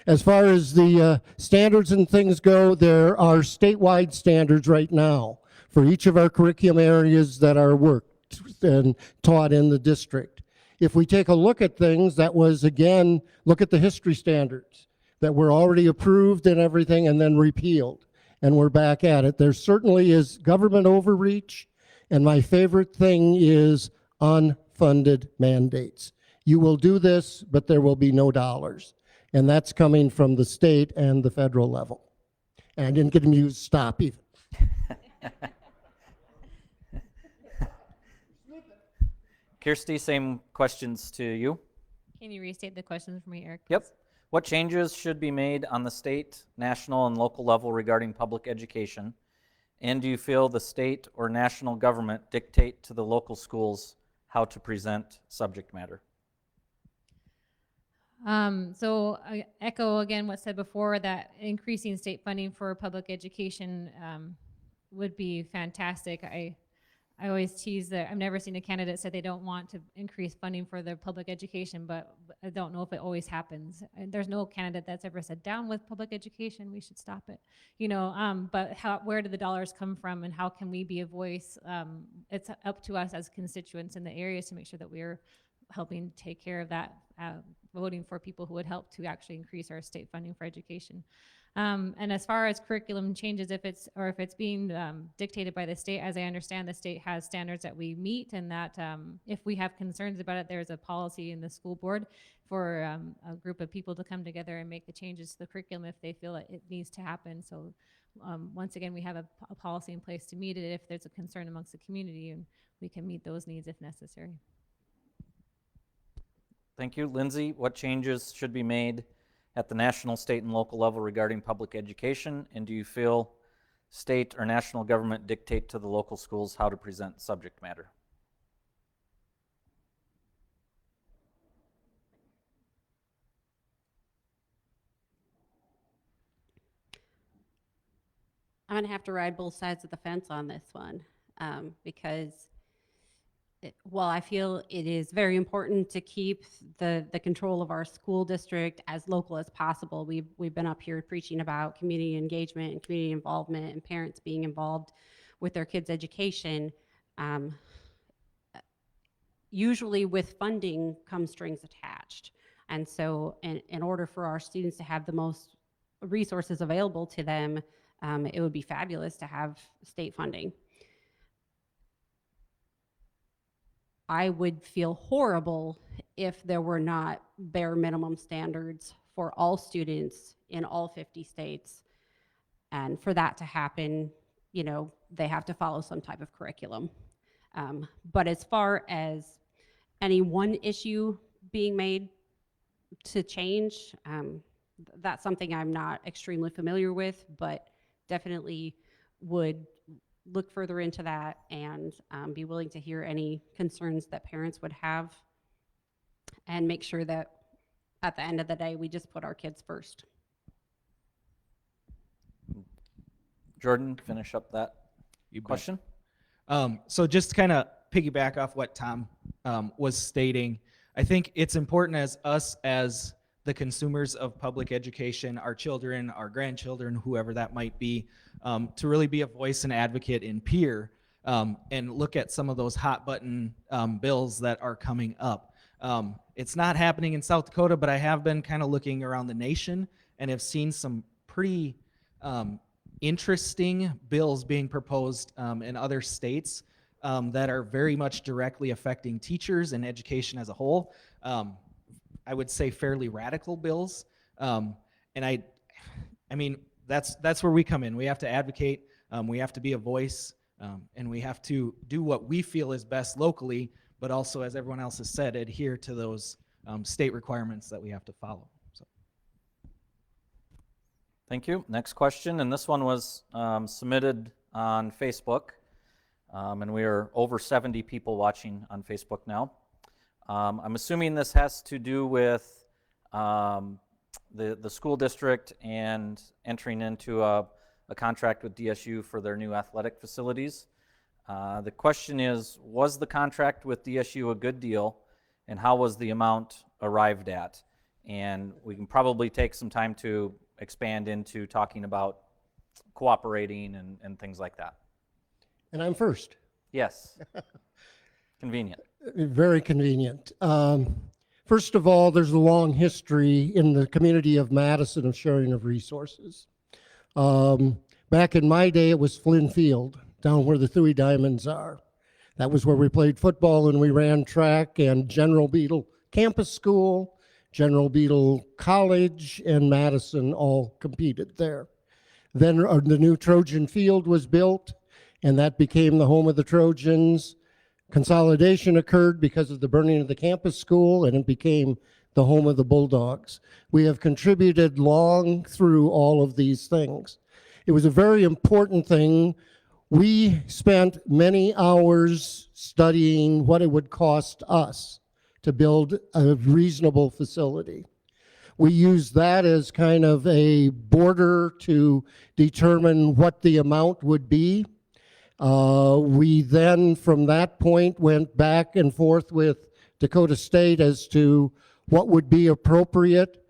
As far as the standards and things go, there are statewide standards right now for each of our curriculum areas that are worked and taught in the district. If we take a look at things, that was, again, look at the history standards that were already approved and everything and then repealed, and we're back at it. There certainly is government overreach, and my favorite thing is unfunded mandates. You will do this, but there will be no dollars. And that's coming from the state and the federal level. And I didn't get him to use stop even. Kirsty, same questions to you. Can you restate the questions for me, Eric? Yep. please? What changes should be made on the state, national, and local level regarding public education? And do you feel the state or national government dictate to the local schools how to present subject matter? So I echo again what said before, that increasing state funding for public education would be fantastic. I always tease that I've never seen a candidate say they don't want to increase funding for their public education, but I don't know if it always happens. And there's no candidate that's ever said down with public education, we should stop it. But where do the dollars come from and how can we be a voice? It's up to us as constituents in the areas to make sure that we're helping take care of that, voting for people who would help to actually increase our state funding for education. And as far as curriculum changes, if it's being dictated by the state, as I understand, the state has standards that we meet, and that if we have concerns about it, there's a policy in the school board for a group of people to come together and make the changes to the curriculum if they feel it needs to happen. So once again, we have a policy in place to meet it if there's a concern amongst the community, and we can meet those needs if necessary. Thank you. Lindsay, what changes should be made at the national, state, and local level regarding public education? And do you feel state or national government dictate to the local schools how to present subject matter? I'm gonna have to ride both sides of the fence on this one, because while I feel it is very important to keep the control of our school district as local as possible, we've been up here preaching about community engagement and community involvement and parents being involved with their kids' education. Usually with funding come strings attached. And so in order for our students to have the most resources available to them, it would be fabulous to have state funding. I would feel horrible if there were not bare minimum standards for all students in all 50 states. And for that to happen, you know, they have to follow some type of curriculum. But as far as any one issue being made to change, that's something I'm not extremely familiar with, but definitely would look further into that and be willing to hear any concerns that parents would have and make sure that at the end of the day, we just put our kids first. Jordan, finish up that You bet. question. So just to kind of piggyback off what Tom was stating, I think it's important as us as the consumers of public education, our children, our grandchildren, whoever that might be, to really be a voice and advocate in peer and look at some of those hot button bills that are coming up. It's not happening in South Dakota, but I have been kind of looking around the nation and have seen some pretty interesting bills being proposed in other states that are very much directly affecting teachers and education as a whole. I would say fairly radical bills. And I mean, that's where we come in. We have to advocate, we have to be a voice, and we have to do what we feel is best locally, but also, as everyone else has said, adhere to those state requirements that we have to follow. So. Thank you. Next question, and this one was submitted on Facebook, and we are over 70 people watching on Facebook now. I'm assuming this has to do with the school district and entering into a contract with DSU for their new athletic facilities. The question is, was the contract with DSU a good deal, and how was the amount arrived at? And we can probably take some time to expand into talking about cooperating and things like that. And I'm first. Yes. Convenient. Very convenient. First of all, there's a long history in the community of Madison of sharing of resources. Back in my day, it was Flynn Field, down where the Thuy Diamonds are. That was where we played football and we ran track, and General Beetle Campus School, General Beetle College, and Madison all competed there. Then the new Trojan Field was built, and that became the home of the Trojans. Consolidation occurred because of the burning of the campus school, and it became the home of the Bulldogs. We have contributed long through all of these things. It was a very important thing. We spent many hours studying what it would cost us to build a reasonable facility. We used that as kind of a border to determine what the amount would be. We then, from that point, went back and forth with Dakota State as to what would be appropriate.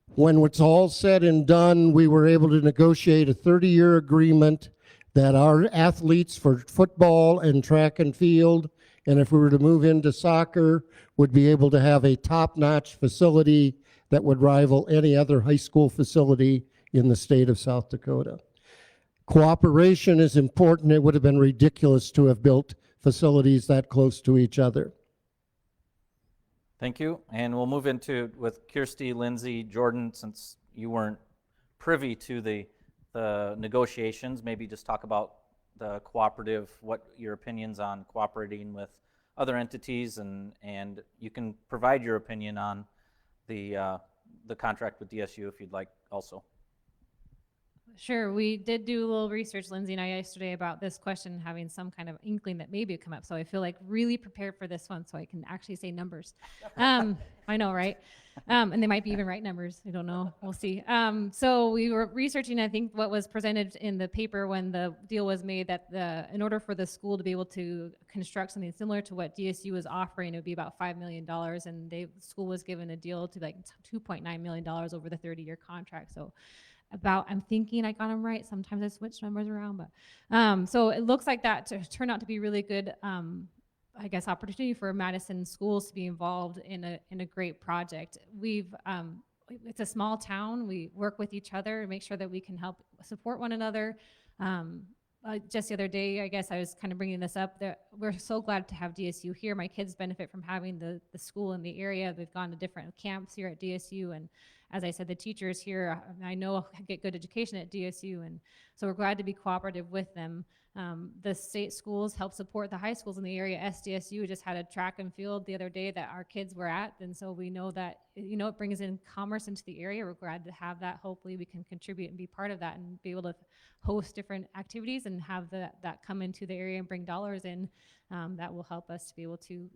When it's all said and done, we were able to negotiate a 30-year agreement that our athletes for football and track and field, and if we were to move into soccer, would be able to have a top-notch facility that would rival any other high school facility in the state of South Dakota. Cooperation is important. It would have been ridiculous to have built facilities that close to each other. Thank you. And we'll move into with Kirsty, Lindsay, Jordan, since you weren't privy to the negotiations, maybe just talk about the cooperative, what your opinions on cooperating with other entities, and you can provide your opinion on the the contract with DSU if you'd like also. Sure, we did do a little research, Lindsay and I, yesterday about this question, having some kind of inkling that maybe it come up. So I feel like really prepared for this one, so I can actually say numbers. I know, right? And they might be even right numbers. I don't know. We'll see. So we were researching, I think, what was presented in the paper when the deal was made, that in order for the school to be able to construct something similar to what DSU was offering, it would be about $5 million, and the school was given a deal to like $2.9 million over the 30-year contract. So I'm thinking I got them right. Sometimes I switch numbers around, but so it looks like that turned out to be really good, I guess, opportunity for Madison schools to be involved in a great project. It's a small town. We work with each other and make sure that we can help support one another. Just the other day, I guess I was kind of bringing this up, that we're so glad to have DSU here. My kids benefit from having the school in the area. They've gone to different camps here at DSU, and as I said, the teachers here, I know, get good education at DSU, and so we're glad to be cooperative with them. The state schools help support the high schools in the area. SDSU just had a track and field the other day that our kids were at, and so we know that, it brings in commerce into the area. We're glad to have that. Hopefully we can contribute and be part of that and be able to host different activities and have that come into the area and bring dollars in. That will help us to be able to,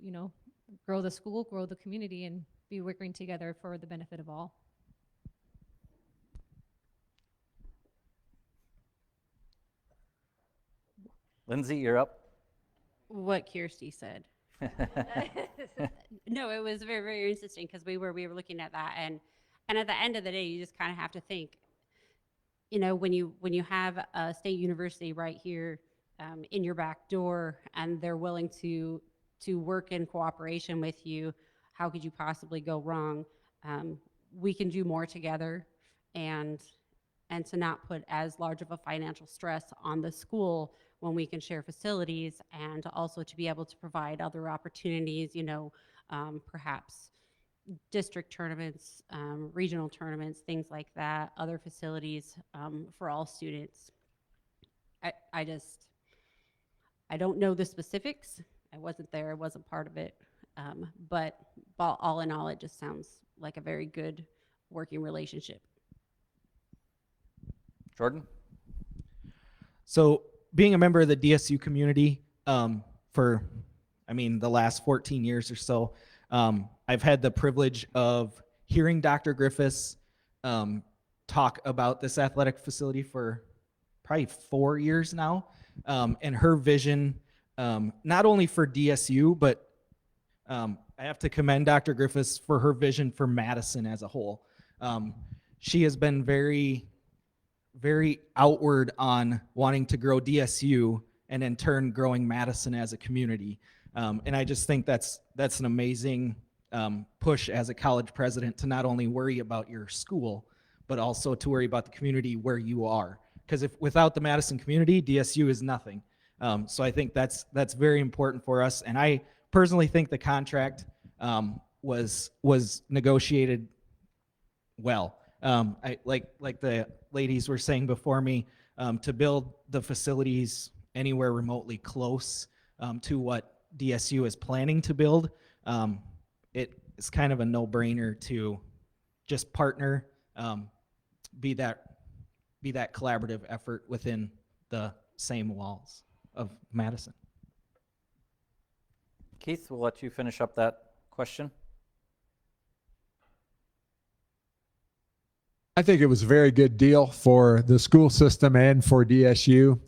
grow the school, grow the community, and be working together for the benefit of all. Lindsay, you're up. What Kirsty said. No, it was very, very interesting because we were looking at that, and at the end of the day, you just kind of have to think, when you have a state university right here in your back door, and they're willing to work in cooperation with you, how could you possibly go wrong? We can do more together, and to not put as large of a financial stress on the school when we can share facilities, and also to be able to provide other opportunities, perhaps district tournaments, regional tournaments, things like that, other facilities for all students. I don't know the specifics. I wasn't there, I wasn't part of it. But all in all, it just sounds like a very good working relationship. Jordan? So being a member of the DSU community for, the last 14 years or so, I've had the privilege of hearing Dr. Griffiths talk about this athletic facility for probably 4 years now, and her vision, not only for DSU, but I have to commend Dr. Griffiths for her vision for Madison as a whole. She has been very outward on wanting to grow DSU and in turn growing Madison as a community. And I just think that's an amazing push as a college president to not only worry about your school, but also to worry about the community where you are. Because without the Madison community, DSU is nothing. So I think that's very important for us. And I personally think the contract was negotiated well. Like the ladies were saying before me, to build the facilities anywhere remotely close to what DSU is planning to build, it's kind of a no-brainer to just partner, be that collaborative effort within the same walls of Madison. Keith, we'll let you finish up that question. I think it was a very good deal for the school system and for DSU.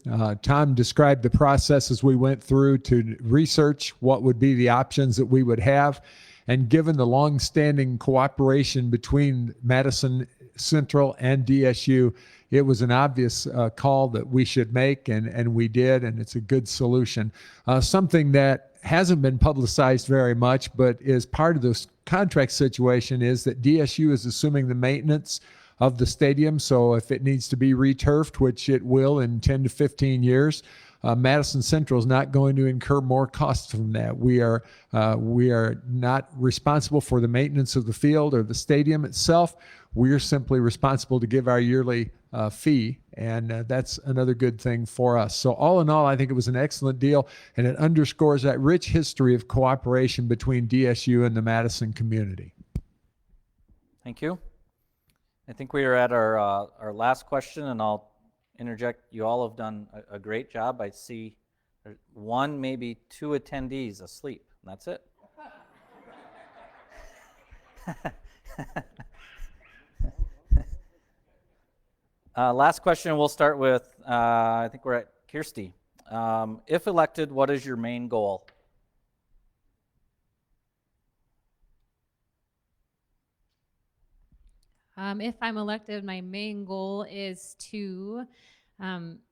Tom described the process as we went through to research what would be the options that we would have. And given the long-standing cooperation between Madison Central and DSU, it was an obvious call that we should make, and we did, and it's a good solution. Something that hasn't been publicized very much, but is part of this contract situation, is that DSU is assuming the maintenance of the stadium. So if it needs to be returfed, which it will in 10 to 15 years, Madison Central is not going to incur more costs from that. We are not responsible for the maintenance of the field or the stadium itself. We are simply responsible to give our yearly fee, and that's another good thing for us. So all in all, I think it was an excellent deal, and it underscores that rich history of cooperation between DSU and the Madison community. Thank you. I think we are at our last question, and I'll interject. You all have done a great job. I see there's one, maybe two attendees asleep, and that's it. Last question, we'll start with, I think we're at Kirsty. If elected, what is your main goal? If I'm elected, my main goal is to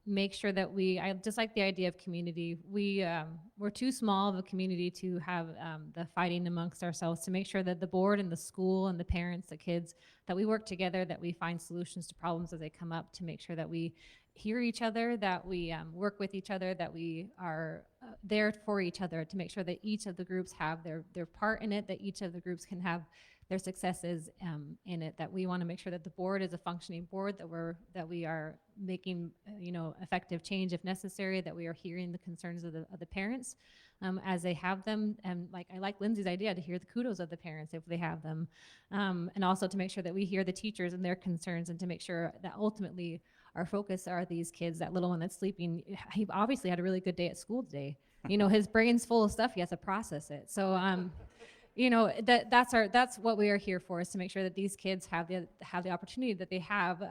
make sure that I just like the idea of community. We're too small of a community to have the fighting amongst ourselves, to make sure that the board and the school and the parents, the kids, that we work together, that we find solutions to problems as they come up, to make sure that we hear each other, that we work with each other, that we are there for each other, to make sure that each of the groups have their part in it, that each of the groups can have their successes in it, that we want to make sure that the board is a functioning board, that we are making effective change if necessary, that we are hearing the concerns of the parents as they have them, and I like Lindsay's idea to hear the kudos of the parents if they have them, and also to make sure that we hear the teachers and their concerns, and to make sure that ultimately our focus are these kids. That little one that's sleeping, he obviously had a really good day at school today. His brain's full of stuff, he has to process it. So that's what we are here for, is to make sure that these kids have the opportunity that they have.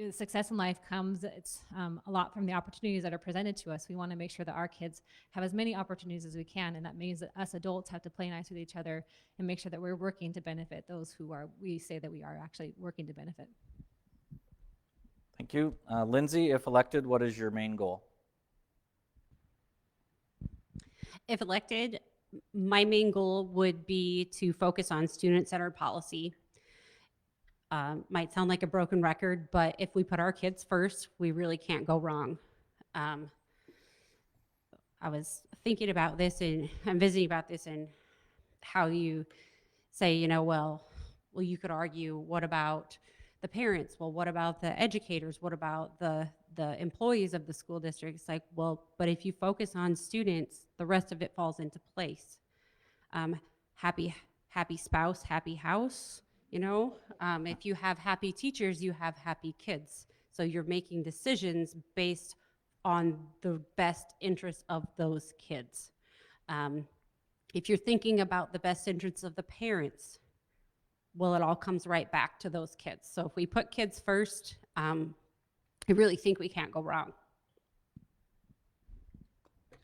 Success in life comes, it's a lot from the opportunities that are presented to us. We want to make sure that our kids have as many opportunities as we can, and that means that us adults have to play nice with each other and make sure that we're working to benefit those we say that we are actually working to benefit. Thank you. Lindsay, if elected, what is your main goal? If elected, my main goal would be to focus on student-centered policy. Might sound like a broken record, but if we put our kids first, we really can't go wrong. I was thinking about this, and I'm visiting about this, and how you say, well, you could argue, what about the parents? Well, what about the educators? What about the employees of the school district? It's like, well, but if you focus on students, the rest of it falls into place. Happy spouse, happy house. If you have happy teachers, you have happy kids. So you're making decisions based on the best interests of those kids. If you're thinking about the best interests of the parents, well, it all comes right back to those kids. So if we put kids first, I really think we can't go wrong.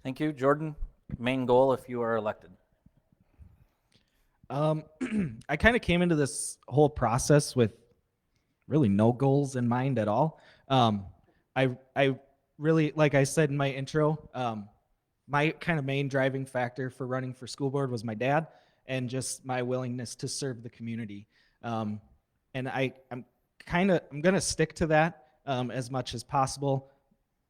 Thank you. Jordan, main goal if you are elected. I kind of came into this whole process with really no goals in mind at all. I really, like I said in my intro, my kind of main driving factor for running for school board was my dad, and just my willingness to serve the community. And I'm going to stick to that as much as possible.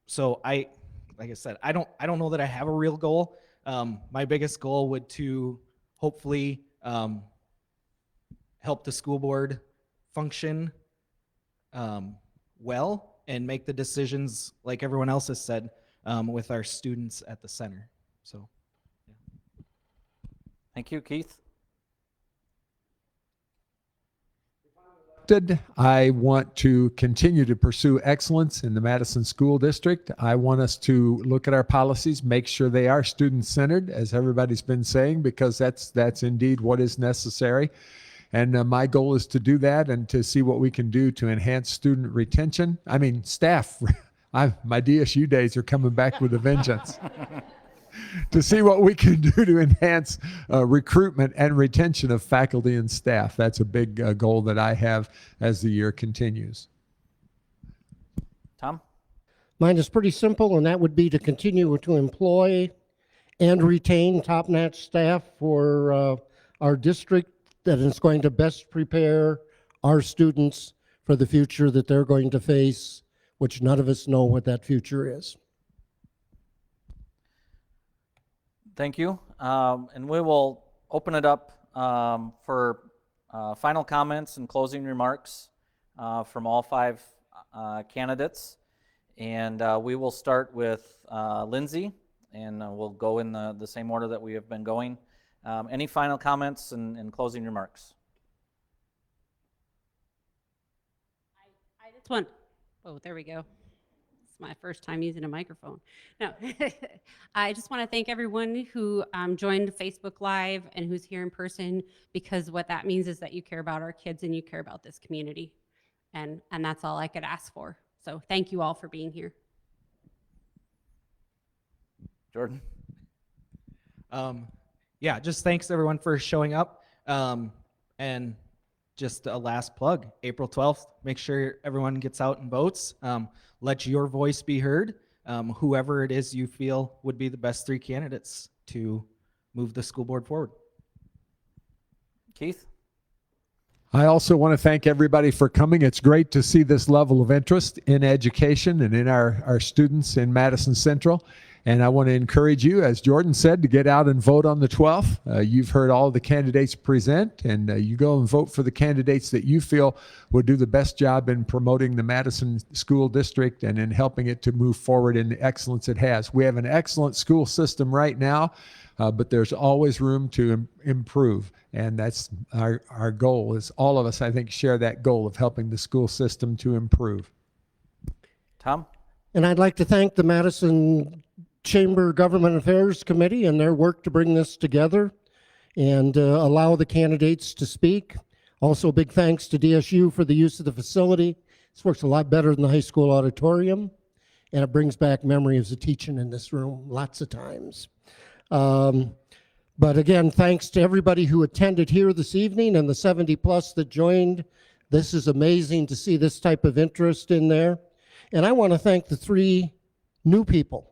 So like I said, I don't know that I have a real goal. My biggest goal would to hopefully help the school board function well, and make the decisions, like everyone else has said, with our students at the center. So. Thank you. Keith? I want to continue to pursue excellence in the Madison School District. I want us to look at our policies, make sure they are student-centered, as everybody's been saying, because that's indeed what is necessary. And my goal is to do that and to see what we can do to enhance student retention. I mean, staff. My DSU days are coming back with a vengeance. To see what we can do to enhance recruitment and retention of faculty and staff. That's a big goal that I have as the year continues. Tom? Mine is pretty simple, and that would be to continue to employ and retain top-notch staff for our district that is going to best prepare our students for the future that they're going to face, which none of us know what that future is. Thank you. And we will open it up for final comments and closing remarks from all five candidates. And we will start with Lindsay, and we'll go in the same order that we have been going. Any final comments and closing remarks? just want, oh, there we go. It's my first time using a microphone. No, I just want to thank everyone who joined Facebook Live and who's here in person, because what that means is that you care about our kids and you care about this community. And that's all I could ask for. So thank you all for being here. Jordan? Yeah, just thanks everyone for showing up. And just a last plug, April 12th, make sure everyone gets out and votes. Let your voice be heard. Whoever it is you feel would be the best 3 candidates to move the school board forward. Keith? I also want to thank everybody for coming. It's great to see this level of interest in education and in our students in Madison Central. And I want to encourage you, as Jordan said, to get out and vote on the 12th. You've heard all the candidates present, and you go and vote for the candidates that you feel would do the best job in promoting the Madison School District and in helping it to move forward in the excellence it has. We have an excellent school system right now, but there's always room to improve. And that's our goal. Is all of us, I think, share that goal of helping the school system to improve. Tom? And I'd like to thank the Madison Chamber Government Affairs Committee and their work to bring this together and allow the candidates to speak. Also, big thanks to DSU for the use of the facility. This works a lot better than the high school auditorium, and it brings back memories of teaching in this room lots of times. But again, thanks to everybody who attended here this evening and the 70 plus that joined. This is amazing to see this type of interest in there. And I want to thank the 3 new people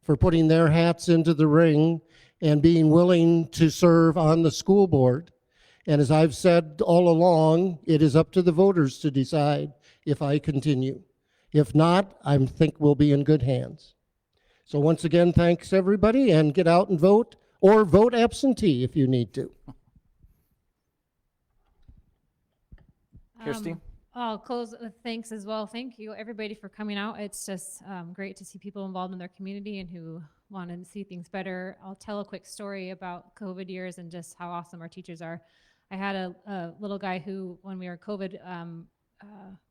for putting their hats into the ring and being willing to serve on the school board. And as I've said all along, it is up to the voters to decide if I continue. If not, I think we'll be in good hands. So once again, thanks everybody, and get out and vote, or vote absentee if you need to. Kirsty? I'll close with thanks as well. Thank you, everybody, for coming out. It's just great to see people involved in their community and who want to see things better. I'll tell a quick story about COVID years and just how awesome our teachers are. I had a little guy who, when we were COVID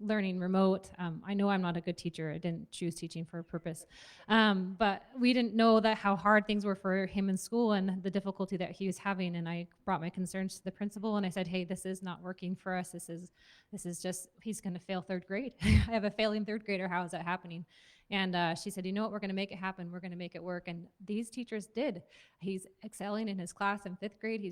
learning remote, I know I'm not a good teacher. I didn't choose teaching for a purpose. But we didn't know that how hard things were for him in school and the difficulty that he was having. And I brought my concerns to the principal and I said, hey, this is not working for us. This is just, he's going to fail 3rd grade. I have a failing 3rd grader. How is that happening? And she said, you know what, we're going to make it happen. We're going to make it work. And these teachers did. He's excelling in his class in 5th grade.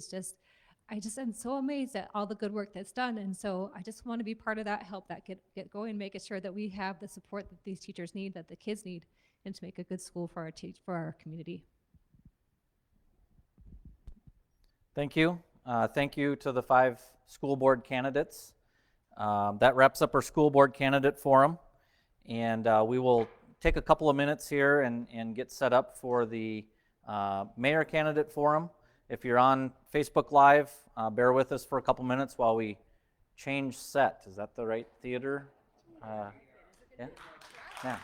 I just am so amazed at all the good work that's done. And so I just want to be part of that, help that get going, making sure that we have the support that these teachers need, that the kids need, and to make a good school for our community. Thank you. Thank you to the 5 school board candidates. That wraps up our school board candidate forum. And we will take a couple of minutes here and get set up for the mayor candidate forum. If you're on Facebook Live, bear with us for a couple minutes while we change set. Is that the right theater? Yeah? Yeah.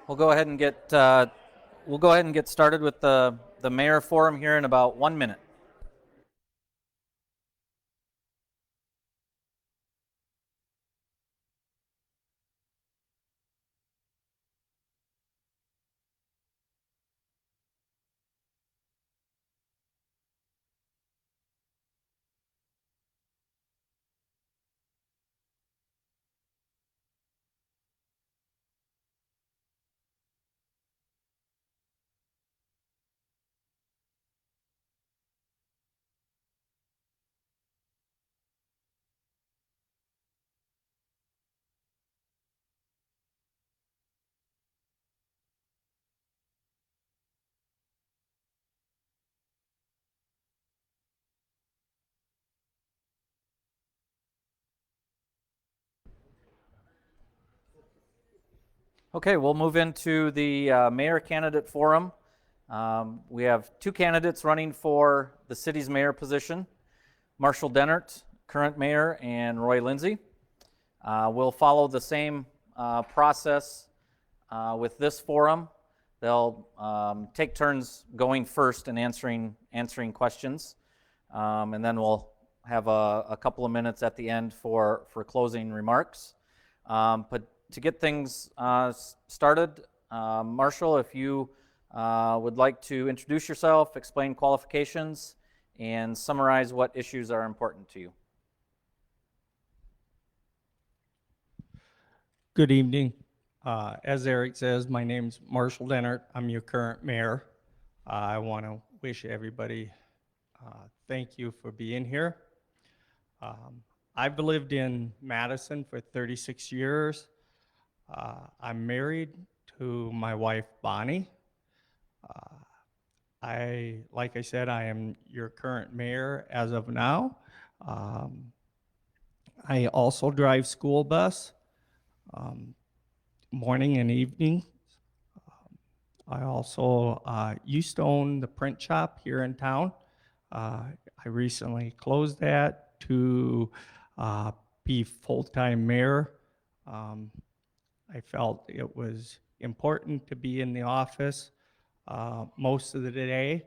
We'll go ahead and get started with the mayor forum here in about 1 minute. Okay, we'll move into the mayor candidate forum. We have two candidates running for the city's mayor position, Marshall Dennert, current mayor, and Roy Lindsay. We'll follow the same process with this forum. They'll take turns going first and answering questions, and then we'll have a couple of minutes at the end for closing remarks. But to get things started, Marshall, if you would like to introduce yourself, explain qualifications, and summarize what issues are important to you. Good evening. As Eric says, my name's Marshall Dennert. I'm your current mayor. I want to wish everybody thank you for being here. I've lived in Madison for 36 years. I'm married to my wife, Bonnie. Like I said, I am your current mayor as of now. I also drive school bus. Morning and evening. I also used to own the print shop here in town. I recently closed that to be full-time mayor. I felt it was important to be in the office most of the day.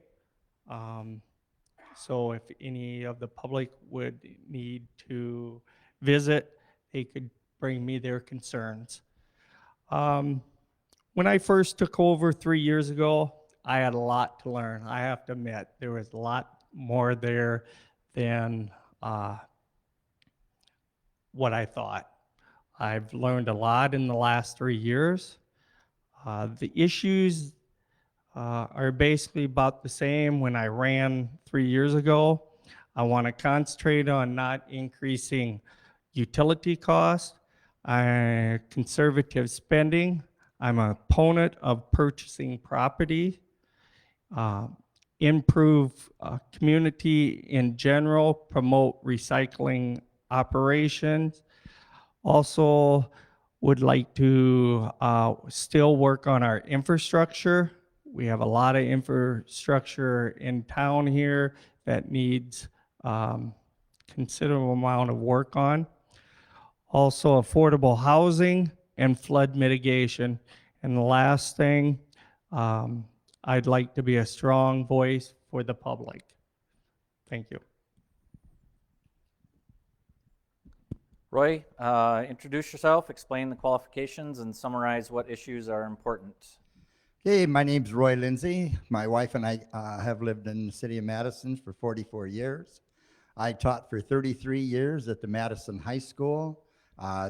So if any of the public would need to visit, they could bring me their concerns. When I first took over 3 years ago, I had a lot to learn. I have to admit, there was a lot more there than what I thought. I've learned a lot in the last 3 years. The issues are basically about the same when I ran 3 years ago. I want to concentrate on not increasing utility costs, conservative spending. I'm an opponent of purchasing property, improve community in general, promote recycling operations. Also would like to still work on our infrastructure. We have a lot of infrastructure in town here that needs considerable amount of work on. Also affordable housing and flood mitigation. And the last thing, I'd like to be a strong voice for the public. Thank you. Roy, introduce yourself, explain the qualifications, and summarize what issues are important. Hey, my name's Roy Lindsay. My wife and I have lived in the city of Madison for 44 years. I taught for 33 years at the Madison High School.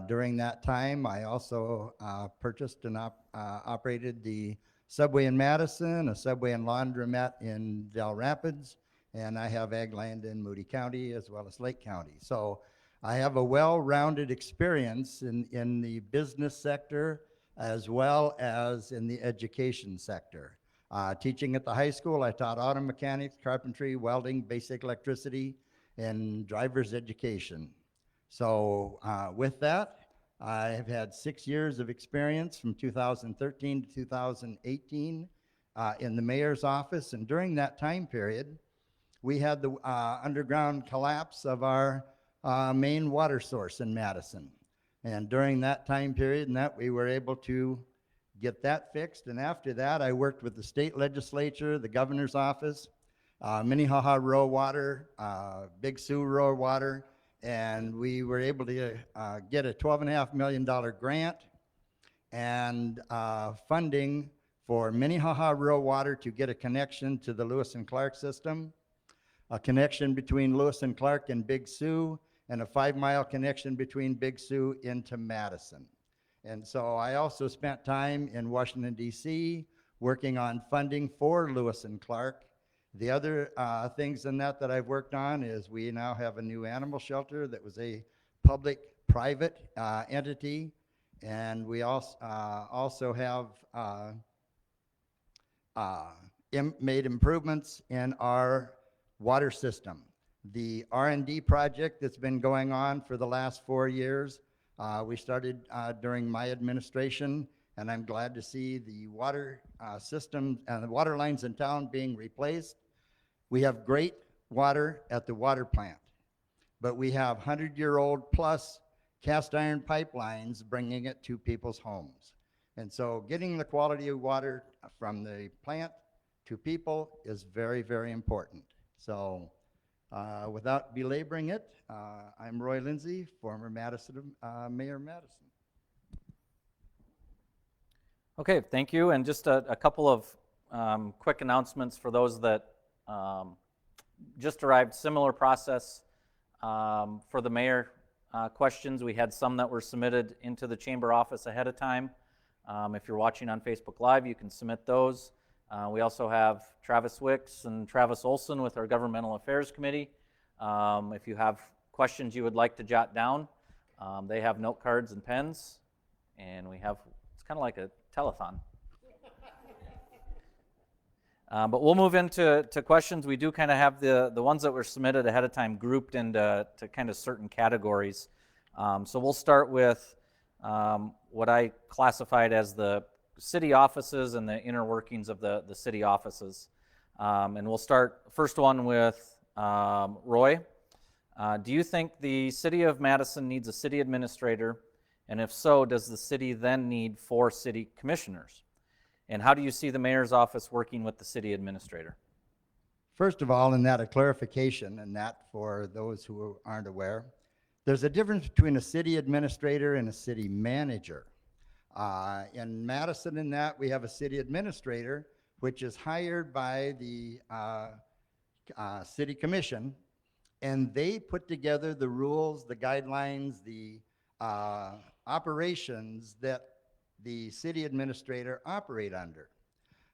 During that time, I also purchased and operated the Subway in Madison, a Subway and laundromat in Del Rapids, and I have ag land in Moody County as well as Lake County. So I have a well-rounded experience in the business sector as well as in the education sector. Teaching at the high school, I taught auto mechanics, carpentry, welding, basic electricity, and driver's education. So with that, I have had 6 years of experience from 2013 to 2018 in the mayor's office. And during that time period, we had the underground collapse of our main water source in Madison. And during that time period, we were able to get that fixed. And after that, I worked with the state legislature, the governor's office, Minnehaha Rural Water, Big Sioux Rural Water, and we were able to get a $12.5 million grant and funding for Minnehaha Rural Water to get a connection to the Lewis and Clark system, a connection between Lewis and Clark and Big Sioux, and a 5-mile connection between Big Sioux into Madison. And so I also spent time in Washington, D.C., working on funding for Lewis and Clark. The other things in that I've worked on is we now have a new animal shelter that was a public-private entity, and we also have made improvements in our water system. The R&D project that's been going on for the last 4 years, we started during my administration, and I'm glad to see the water system and the water lines in town being replaced. We have great water at the water plant, but we have 100-year-old plus cast iron pipelines bringing it to people's homes. And so getting the quality of water from the plant to people is very, very important. So without belaboring it, I'm Roy Lindsay, former Madison, Mayor of Madison. Okay, thank you. And just a couple of quick announcements for those that just arrived. Similar process for the mayor questions. We had some that were submitted into the chamber office ahead of time. If you're watching on Facebook Live, you can submit those. We also have Travis Wicks and Travis Olson with our Governmental Affairs Committee. If you have questions you would like to jot down, they have note cards and pens, and we have, it's kind of like a telethon. But we'll move into questions. We do kind of have the ones that were submitted ahead of time grouped into kind of certain categories. So we'll start with what I classified as the city offices and the inner workings of the city offices. And we'll start first one with Roy. Do you think the city of Madison needs a city administrator? And if so, does the city then need 4 city commissioners? And how do you see the mayor's office working with the city administrator? First of all, in that a clarification, and that for those who aren't aware, there's a difference between a city administrator and a city manager. In Madison, in that, we have a city administrator, which is hired by the city commission, and they put together the rules, the guidelines, the operations that the city administrator operate under.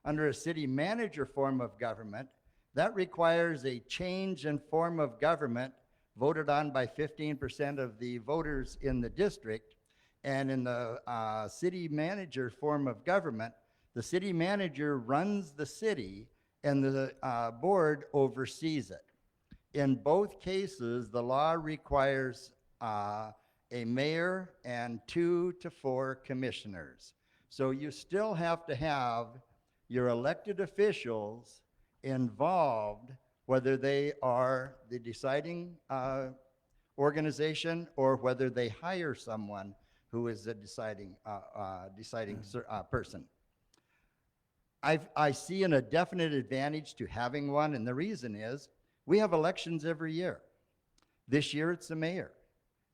Under a city manager form of government, that requires a change in form of government voted on by 15% of the voters in the district. And in the city manager form of government, the city manager runs the city and the board oversees it. In both cases, the law requires a mayor and 2 to 4 commissioners. So you still have to have your elected officials involved, whether they are the deciding organization or whether they hire someone who is the deciding person. I see a definite advantage to having one, and the reason is we have elections every year. This year it's the mayor.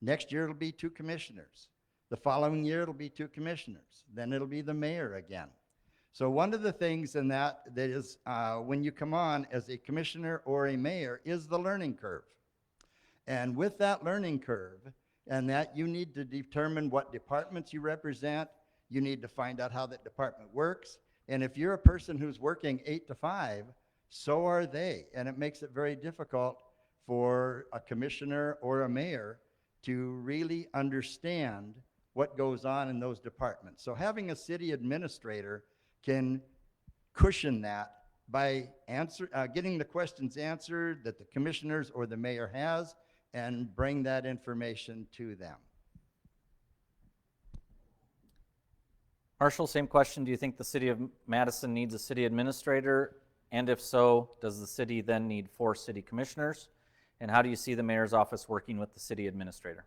Next year it'll be 2 commissioners. The following year it'll be 2 commissioners. Then it'll be the mayor again. So one of the things in that is when you come on as a commissioner or a mayor is the learning curve. And with that learning curve, and that you need to determine what departments you represent, you need to find out how that department works. And if you're a person who's working 8 to 5, so are they. And it makes it very difficult for a commissioner or a mayor to really understand what goes on in those departments. So having a city administrator can cushion that by getting the questions answered that the commissioners or the mayor has and bring that information to them. Marshall, same question. Do you think the city of Madison needs a city administrator? And if so, does the city then need 4 city commissioners? And how do you see the mayor's office working with the city administrator?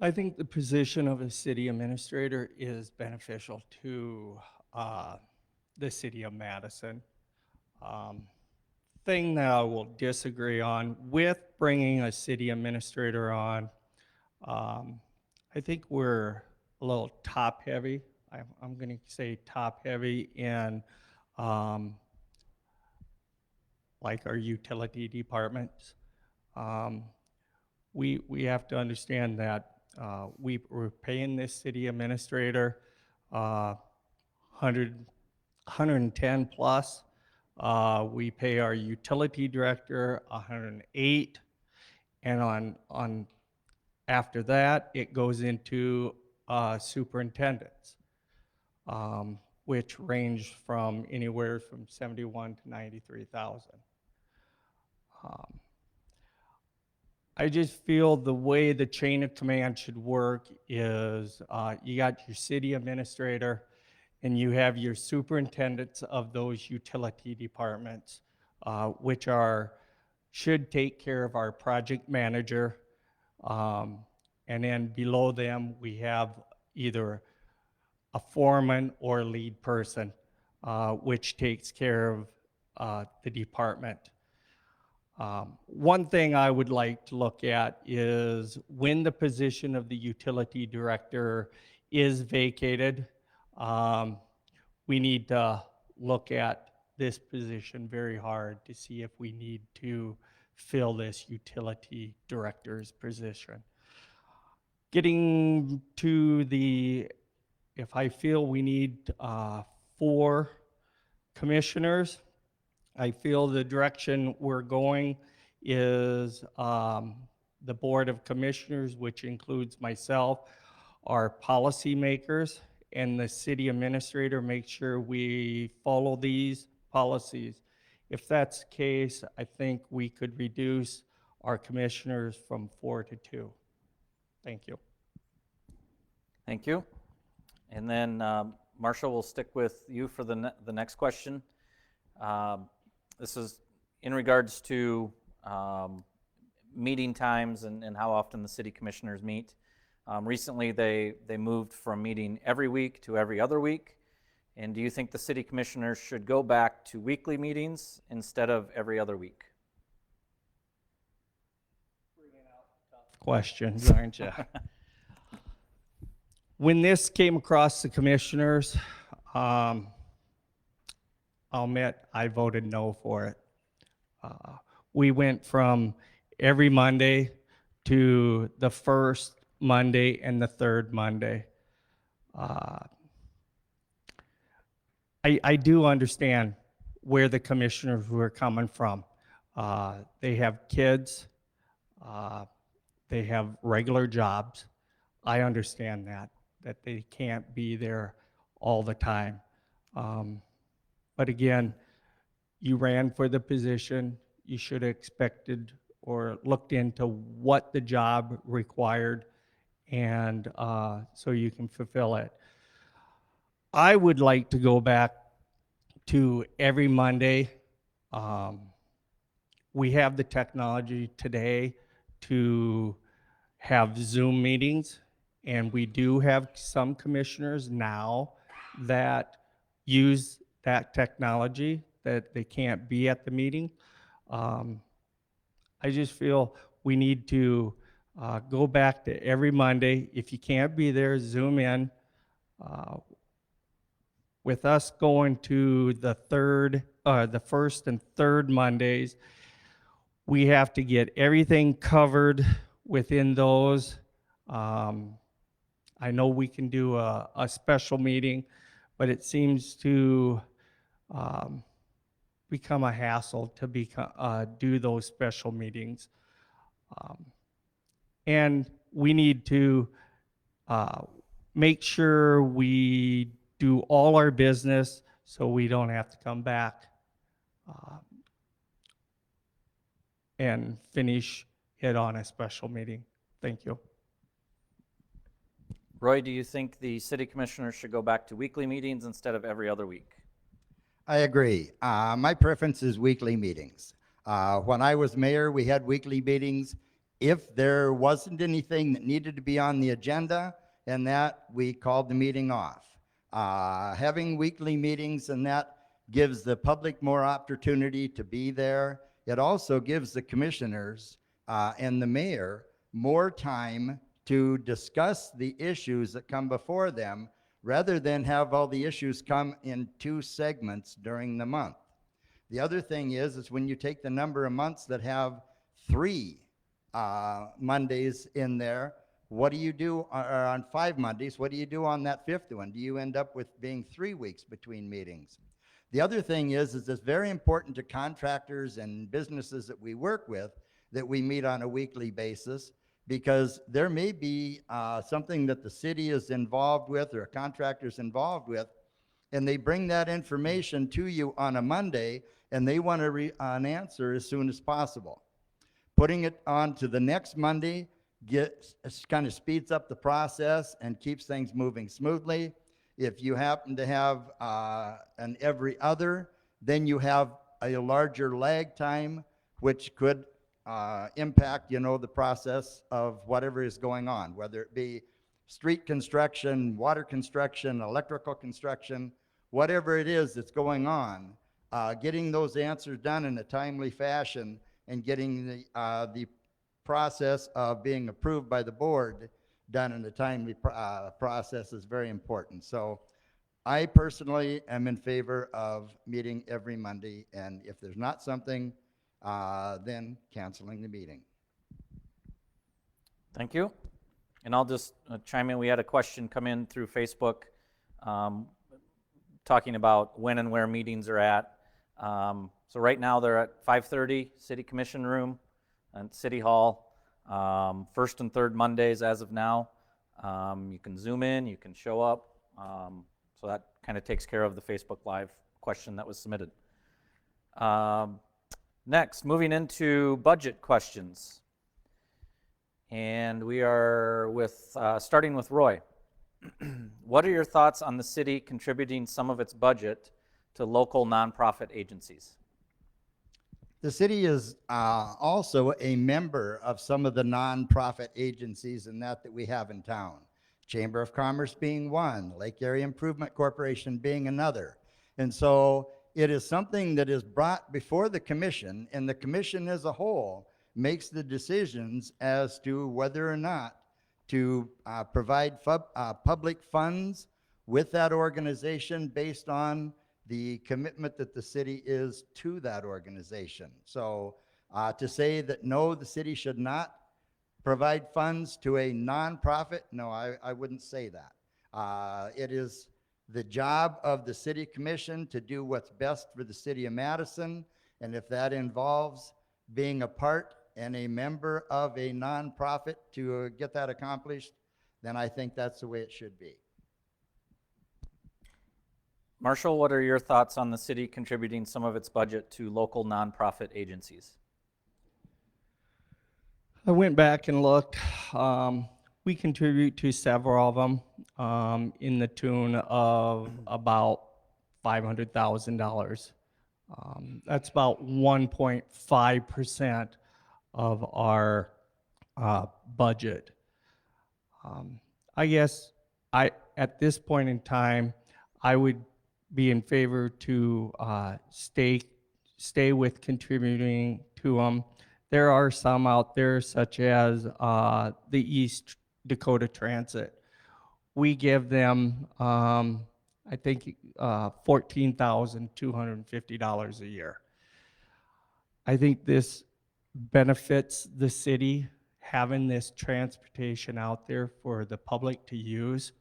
I think the position of a city administrator is beneficial to the city of Madison. Thing that I will disagree on with bringing a city administrator on, I think we're a little top heavy. I'm going to say top heavy in like our utility departments. We have to understand that we're paying this city administrator 110 plus. We pay our utility director 108, and on after that it goes into superintendents, which range from anywhere from 71 to 93,000. I just feel the way the chain of command should work is you got your city administrator and you have your superintendents of those utility departments, which should take care of our project manager. And then below them, we have either a foreman or lead person, which takes care of the department. One thing I would like to look at is when the position of the utility director is vacated, we need to look at this position very hard to see if we need to fill this utility director's position. Getting to if I feel we need 4 commissioners, I feel the direction we're going is the Board of Commissioners, which includes myself, are policymakers, and the city administrator makes sure we follow these policies. If that's the case, I think we could reduce our commissioners from 4 to 2. Thank you. Thank you. And then Marshall, we'll stick with you for the next question. This is in regards to meeting times and how often the city commissioners meet. Recently, they moved from meeting every week to every other week. And do you think the city commissioners should go back to weekly meetings instead of every other week? Questions, aren't you? When this came across the commissioners, I'll admit I voted no for it. We went from every Monday to the first Monday and the third Monday. I do understand where the commissioners were coming from. They have kids. They have regular jobs. I understand that they can't be there all the time. But again, you ran for the position. You should have expected or looked into what the job required, and so you can fulfill it. I would like to go back to every Monday. We have the technology today to have Zoom meetings, and we do have some commissioners now that use that technology, that they can't be at the meeting. I just feel we need to go back to every Monday. If you can't be there, Zoom in. With us going to the first and third Mondays, we have to get everything covered within those. I know we can do a special meeting, but it seems to become a hassle to do those special meetings. And we need to make sure we do all our business so we don't have to come back and finish it on a special meeting. Thank you. Roy, do you think the city commissioners should go back to weekly meetings instead of every other week? I agree. My preference is weekly meetings. When I was mayor, we had weekly meetings, if there wasn't anything that needed to be on the agenda, and that we called the meeting off. Having weekly meetings and that gives the public more opportunity to be there. It also gives the commissioners and the mayor more time to discuss the issues that come before them rather than have all the issues come in 2 segments during the month. The other thing is when you take the number of months that have 3 Mondays in there, what do you do on 5 Mondays? What do you do on that 5th one? Do you end up with being 3 weeks between meetings? The other thing is it's very important to contractors and businesses that we work with that we meet on a weekly basis, because there may be something that the city is involved with or a contractor's involved with, and they bring that information to you on a Monday, and they want an answer as soon as possible. Putting it on to the next Monday kind of speeds up the process and keeps things moving smoothly. If you happen to have an every other, then you have a larger lag time, which could impact, the process of whatever is going on, whether it be street construction, water construction, electrical construction, whatever it is that's going on. Getting those answers done in a timely fashion and getting the process of being approved by the board done in a timely process is very important. So I personally am in favor of meeting every Monday, and if there's not something, then canceling the meeting. Thank you. And I'll just chime in. We had a question come in through Facebook talking about when and where meetings are at. So right now they're at 5:30 City Commission Room and City Hall. First and third Mondays as of now. You can Zoom in, you can show up. So that kind of takes care of the Facebook Live question that was submitted. Next, moving into budget questions. And we are starting with Roy. What are your thoughts on the city contributing some of its budget to local nonprofit agencies? The city is also a member of some of the nonprofit agencies that we have in town. Chamber of Commerce being one, Lake Area Improvement Corporation being another. And so it is something that is brought before the commission, and the commission as a whole makes the decisions as to whether or not to provide public funds with that organization based on the commitment that the city is to that organization. So to say that no, the city should not provide funds to a nonprofit, no, I wouldn't say that. It is the job of the city commission to do what's best for the city of Madison, and if that involves being a part and a member of a nonprofit to get that accomplished, then I think that's the way it should be. Marshall, what are your thoughts on the city contributing some of its budget to local nonprofit agencies? I went back and looked. We contribute to several of them in the tune of about $500,000. That's about 1.5% of our budget. I guess at this point in time, I would be in favor to stay with contributing to them. There are some out there, such as the East Dakota Transit. We give them, I think, $14,250 a year. I think this benefits the city, having this transportation out there for the public to use.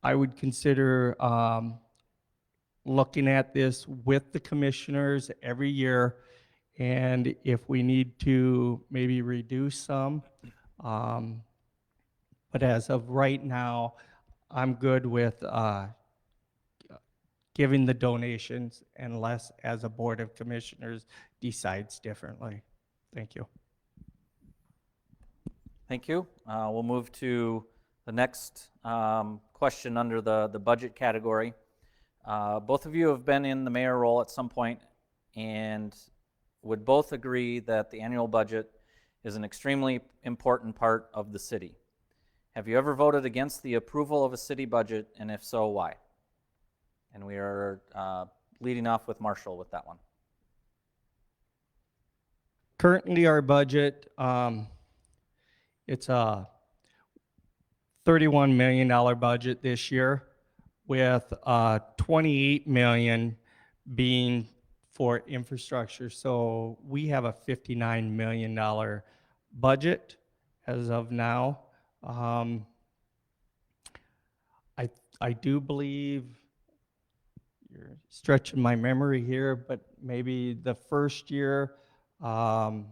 I would consider looking at this with the commissioners every year, and if we need to maybe reduce some. But as of right now, I'm good with giving the donations unless as a board of commissioners decides differently. Thank you. Thank you. We'll move to the next question under the budget category. Both of you have been in the mayor role at some point, and would both agree that the annual budget is an extremely important part of the city. Have you ever voted against the approval of a city budget, and if so, why? And we are leading off with Marshall with that one. Currently, our budget, it's a $31 million budget this year, with $28 million being for infrastructure. So we have a $59 million budget as of now. I do believe, you're stretching my memory here, but maybe the first year, I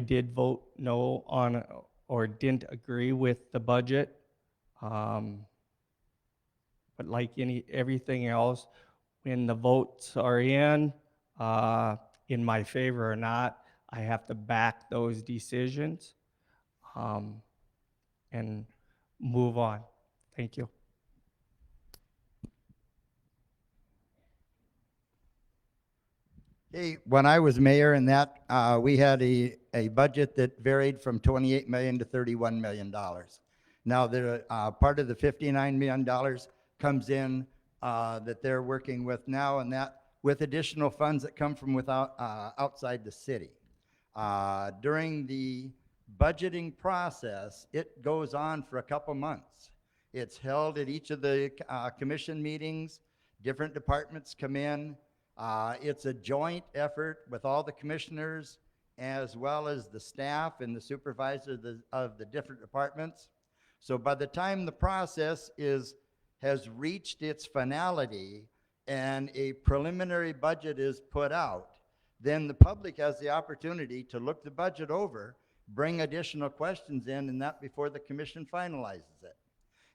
did vote no on, or didn't agree with the budget. But like everything else, when the votes are in my favor or not, I have to back those decisions and move on. Thank you. Hey, when I was mayor and that, we had a budget that varied from 28 million to $31 million. Now, the part of the $59 million comes in that they're working with now, and that with additional funds that come from outside the city. During the budgeting process, it goes on for a couple months. It's held at each of the commission meetings. Different departments come in. It's a joint effort with all the commissioners as well as the staff and the supervisors of the different departments. So by the time the process has reached its finality and a preliminary budget is put out, then the public has the opportunity to look the budget over, bring additional questions in, and that before the commission finalizes it.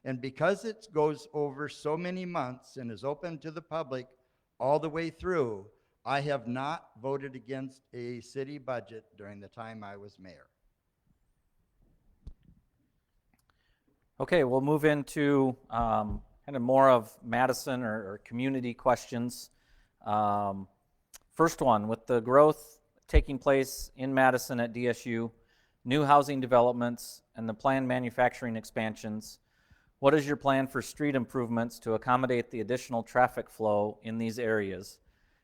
And because it goes over so many months and is open to the public all the way through, I have not voted against a city budget during the time I was mayor. Okay, we'll move into kind of more of Madison or community questions. First one, with the growth taking place in Madison at DSU, new housing developments, and the planned manufacturing expansions, what is your plan for street improvements to accommodate the additional traffic flow in these areas,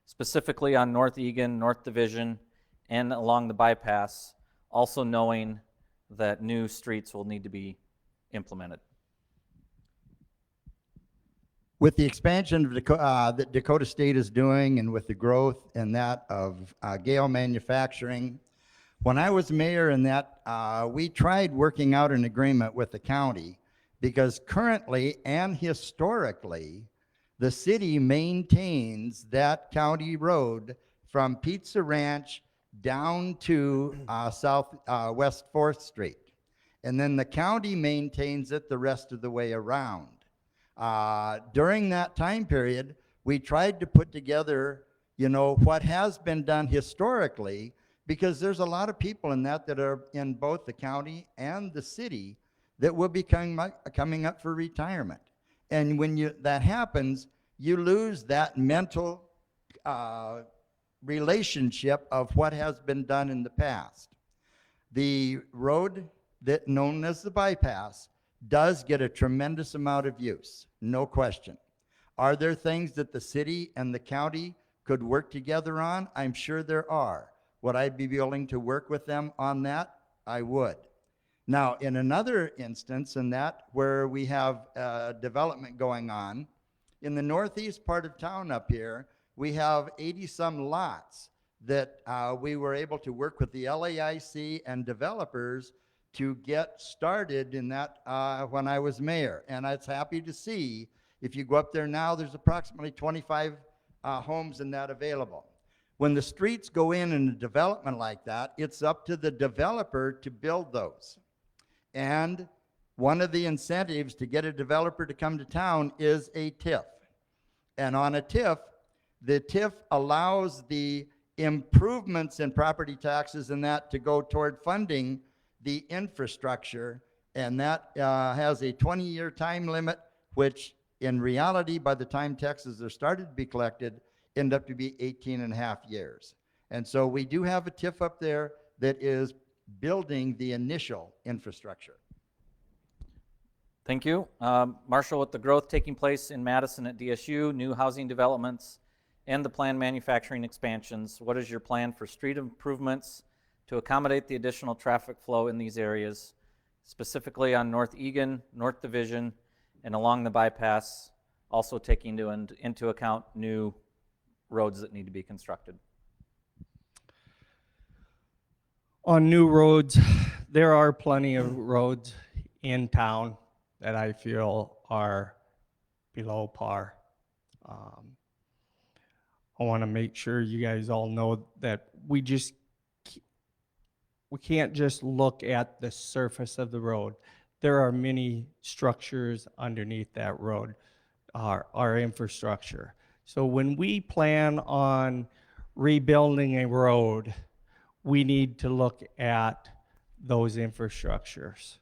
specifically on North Egan, North Division, and along the bypass, also knowing that new streets will need to be implemented? With the expansion of that Dakota State is doing, and with the growth and that of Gale Manufacturing, when I was mayor and that, we tried working out an agreement with the county, because currently and historically, the city maintains that county road from Pizza Ranch down to West 4th Street. And then the county maintains it the rest of the way around. During that time period, we tried to put together, what has been done historically, because there's a lot of people in that are in both the county and the city that will be coming up for retirement. And when that happens, you lose that mental relationship of what has been done in the past. The road that known as the bypass does get a tremendous amount of use, no question. Are there things that the city and the county could work together on? I'm sure there are. Would I be willing to work with them on that? I would. Now, in another instance, in that where we have development going on, in the northeast part of town up here, we have 80-some lots that we were able to work with the LAIC and developers to get started in that when I was mayor. And I was happy to see, if you go up there now, there's approximately 25 homes in that available. When the streets go in a development like that, it's up to the developer to build those. And one of the incentives to get a developer to come to town is a TIF. And on a TIF, the TIF allows the improvements in property taxes and that to go toward funding the infrastructure. And that has a 20-year time limit, which in reality, by the time taxes are started to be collected, end up to be 18 and a half years. And so we do have a TIF up there that is building the initial infrastructure. Thank you. Marshall, with the growth taking place in Madison at DSU, new housing developments, and the planned manufacturing expansions, what is your plan for street improvements to accommodate the additional traffic flow in these areas, specifically on North Egan, North Division, and along the bypass, also taking into account new roads that need to be constructed? On new roads, there are plenty of roads in town that I feel are below par. I want to make sure you guys all know that we can't just look at the surface of the road. There are many structures underneath that road, our infrastructure. So when we plan on rebuilding a road, we need to look at those infrastructures.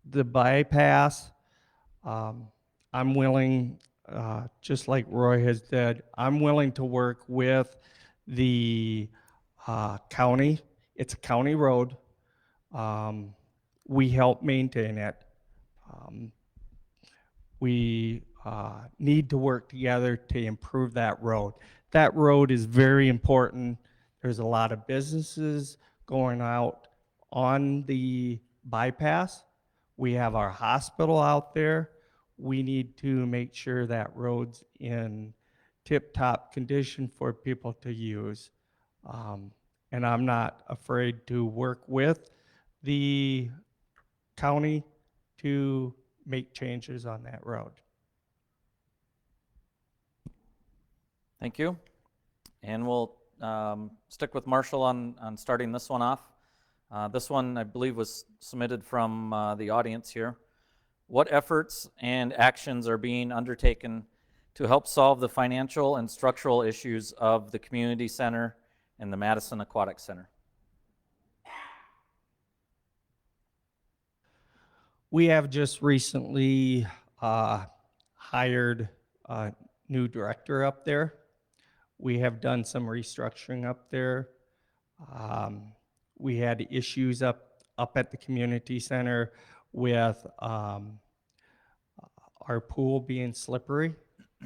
The bypass, I'm willing, just like Roy has said, I'm willing to work with the county. It's a county road. We help maintain it. We need to work together to improve that road. That road is very important. There's a lot of businesses going out on the bypass. We have our hospital out there. We need to make sure that road's in tip-top condition for people to use. And I'm not afraid to work with the county to make changes on that road. Thank you. And we'll stick with Marshall on starting this one off. This one, I believe, was submitted from the audience here. What efforts and actions are being undertaken to help solve the financial and structural issues of the community center and the Madison Aquatic Center? We have just recently hired a new director up there. We have done some restructuring up there. We had issues up at the community center with our pool being slippery.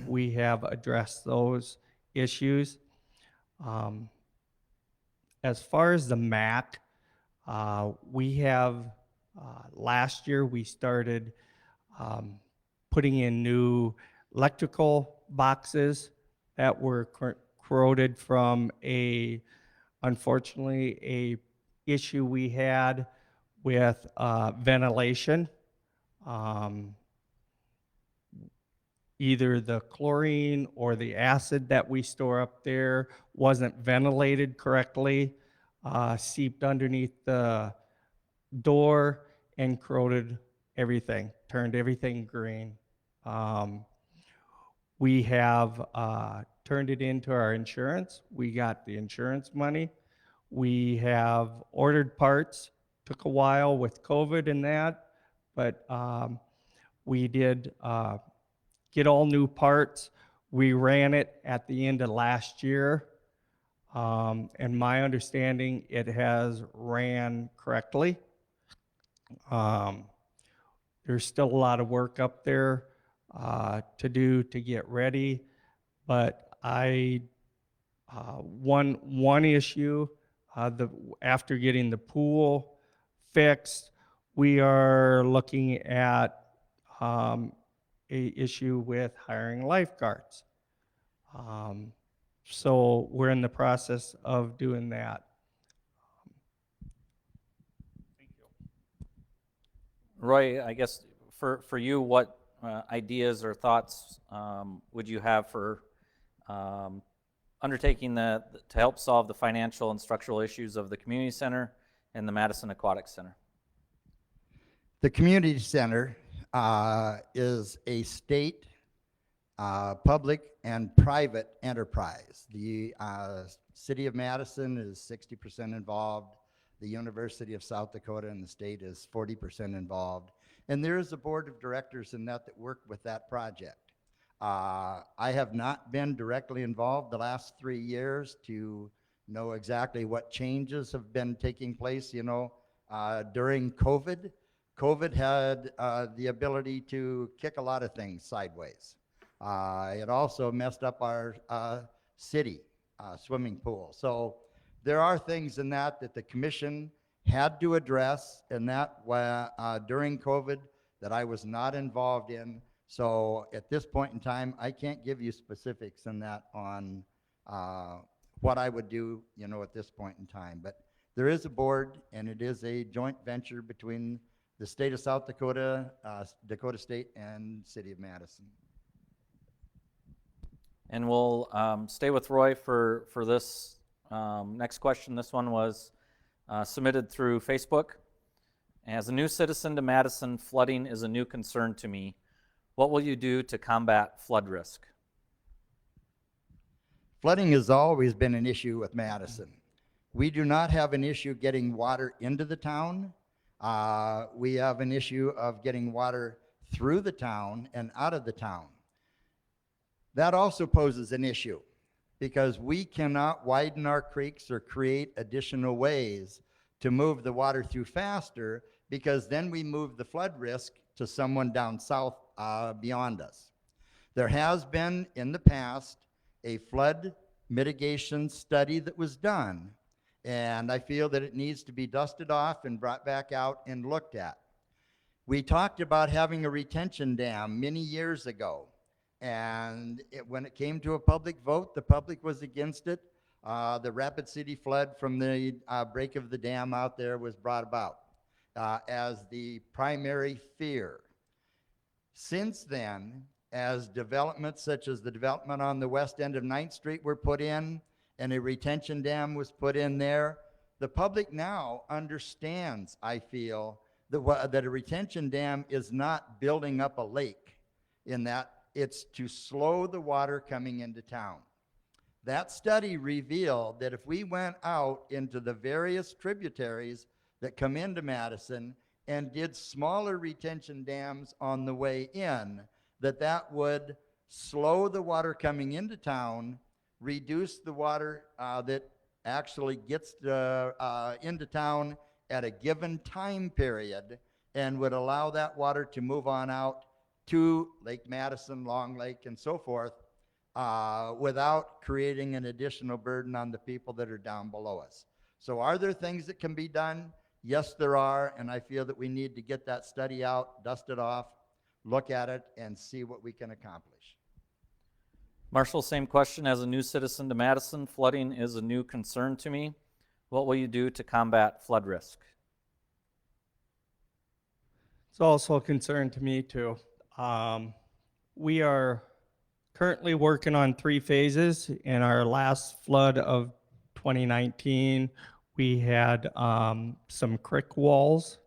We have addressed those issues. As far as the MAC, we have, last year we started putting in new electrical boxes that were corroded from unfortunately, a issue we had with ventilation. Either the chlorine or the acid that we store up there wasn't ventilated correctly, seeped underneath the door and corroded everything, turned everything green. We have turned it into our insurance. We got the insurance money. We have ordered parts. Took a while with COVID and that, but we did get all new parts. We ran it at the end of last year, and my understanding, it has ran correctly. There's still a lot of work up there to do to get ready, but one issue, after getting the pool fixed, we are looking at a issue with hiring lifeguards. So we're in the process of doing that. Thank you. Roy, I guess for you, what ideas or thoughts would you have for undertaking to help solve the financial and structural issues of the community center and the Madison Aquatic Center? The community center is a state, public, and private enterprise. The city of Madison is 60% involved. The University of South Dakota and the state is 40% involved. And there is a board of directors in that work with that project. I have not been directly involved the last 3 years to know exactly what changes have been taking place, during COVID. COVID had the ability to kick a lot of things sideways. It also messed up our city swimming pool. So there are things in that the commission had to address, and that during COVID that I was not involved in. So at this point in time, I can't give you specifics in that on what I would do, at this point in time. But there is a board, and it is a joint venture between the state of South Dakota, Dakota State, and City of Madison. And we'll stay with Roy for this next question. This one was submitted through Facebook. As a new citizen to Madison, flooding is a new concern to me. What will you do to combat flood risk? Flooding has always been an issue with Madison. We do not have an issue getting water into the town. We have an issue of getting water through the town and out of the town. That also poses an issue because we cannot widen our creeks or create additional ways to move the water through faster, because then we move the flood risk to someone down south beyond us. There has been in the past a flood mitigation study that was done, and I feel that it needs to be dusted off and brought back out and looked at. We talked about having a retention dam many years ago, and when it came to a public vote, the public was against it. The Rapid City flood from the break of the dam out there was brought about as the primary fear. Since then, as developments such as the development on the west end of 9th Street were put in and a retention dam was put in there, the public now understands, I feel, that a retention dam is not building up a lake, in that it's to slow the water coming into town. That study revealed that if we went out into the various tributaries that come into Madison and did smaller retention dams on the way in, that would slow the water coming into town, reduce the water that actually gets into town at a given time period, and would allow that water to move on out to Lake Madison, Long Lake, and so forth, without creating an additional burden on the people that are down below us. So are there things that can be done? Yes, there are, and I feel that we need to get that study out, dust it off, look at it, and see what we can accomplish. Marshall, same question. As a new citizen to Madison, flooding is a new concern to me. What will you do to combat flood risk? It's also a concern to me too. We are currently working on 3 phases. In our last flood of 2019, we had some creek walls,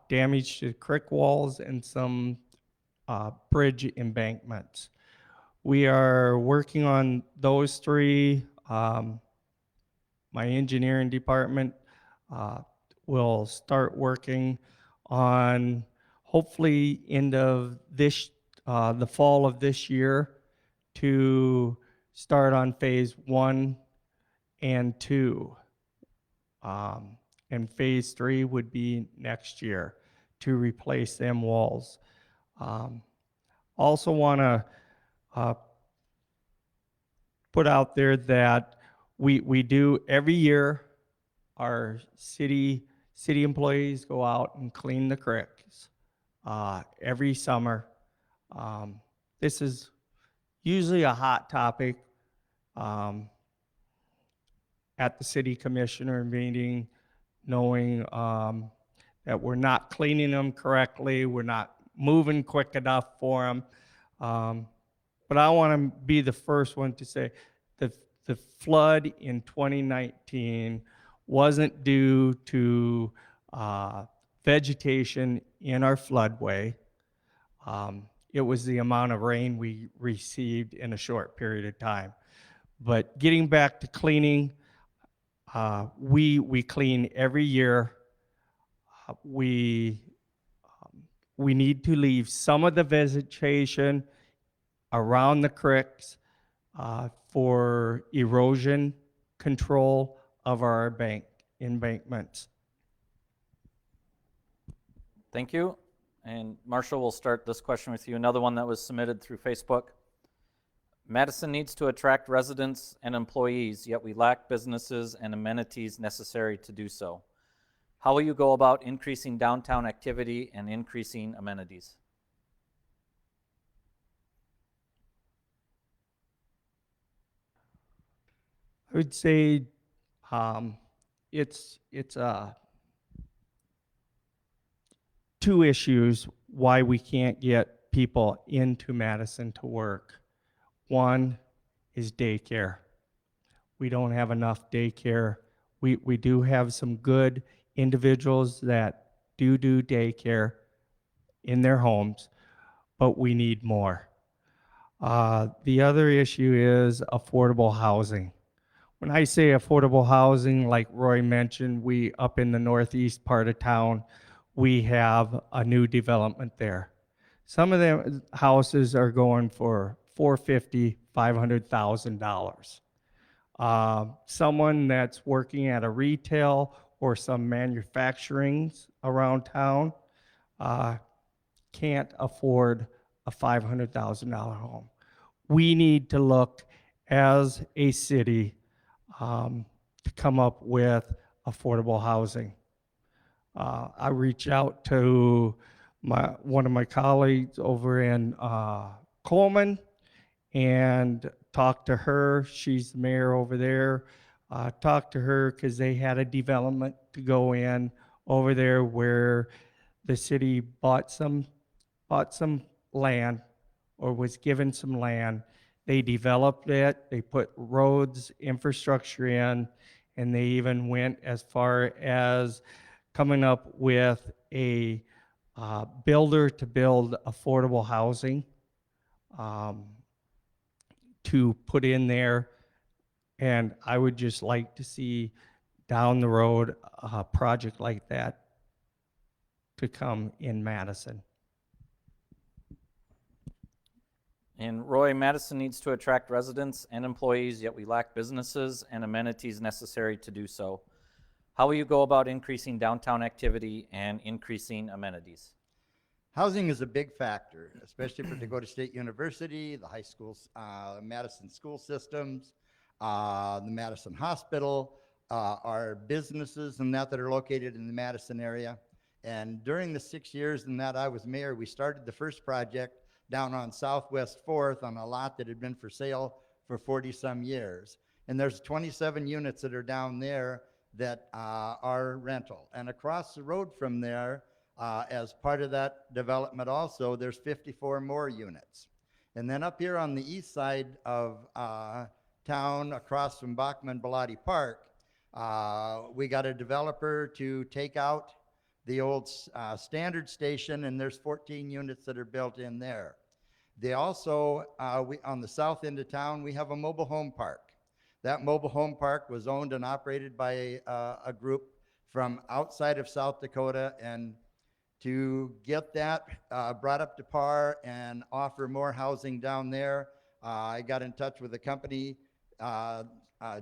damage to creek walls, and some bridge embankments. We are working on those 3. My engineering department will start working on, hopefully end of this, the fall of this year, to start on phase 1 and 2. And phase 3 would be next year to replace them walls. Also want to put out there that we do every year, our city employees go out and clean the creeks every summer. This is usually a hot topic at the city commissioner meeting, knowing that we're not cleaning them correctly, we're not moving quick enough for them. But I want to be the first one to say the flood in 2019 wasn't due to vegetation in our floodway. It was the amount of rain we received in a short period of time. But getting back to cleaning, we clean every year. We need to leave some of the vegetation around the creeks for erosion control of our embankments. Thank you. And Marshall, we'll start this question with you. Another one that was submitted through Facebook. Madison needs to attract residents and employees, yet we lack businesses and amenities necessary to do so. How will you go about increasing downtown activity and increasing amenities? I would say it's two issues why we can't get people into Madison to work. One is daycare. We don't have enough daycare. We do have some good individuals that do daycare in their homes, but we need more. The other issue is affordable housing. When I say affordable housing, like Roy mentioned, we up in the northeast part of town, we have a new development there. Some of the houses are going for $450,000, $500,000. Someone that's working at a retail or some manufacturing around town can't afford a $500,000 home. We need to look as a city to come up with affordable housing. I reach out to one of my colleagues over in Coleman and talk to her. She's the mayor over there. Talk to her because they had a development to go in over there where the city bought some land or was given some land. They developed it, they put roads, infrastructure in, and they even went as far as coming up with a builder to build affordable housing to put in there. And I would just like to see down the road a project like that to come in Madison. And Roy, Madison needs to attract residents and employees, yet we lack businesses and amenities necessary to do so. How will you go about increasing downtown activity and increasing amenities? Housing is a big factor, especially for Dakota State University, the high schools, Madison school systems, the Madison Hospital, our businesses and that are located in the Madison area. And during the 6 years in that I was mayor, we started the first project down on Southwest 4th on a lot that had been for sale for 40-some years. And there's 27 units that are down there that are rental. And across the road from there, as part of that development also, there's 54 more units. And then up here on the east side of town, across from Bachman Bellotti Park, we got a developer to take out the old standard station, and there's 14 units that are built in there. They also, on the south end of town, we have a mobile home park. That mobile home park was owned and operated by a group from outside of South Dakota, and to get that brought up to par and offer more housing down there, I got in touch with a company,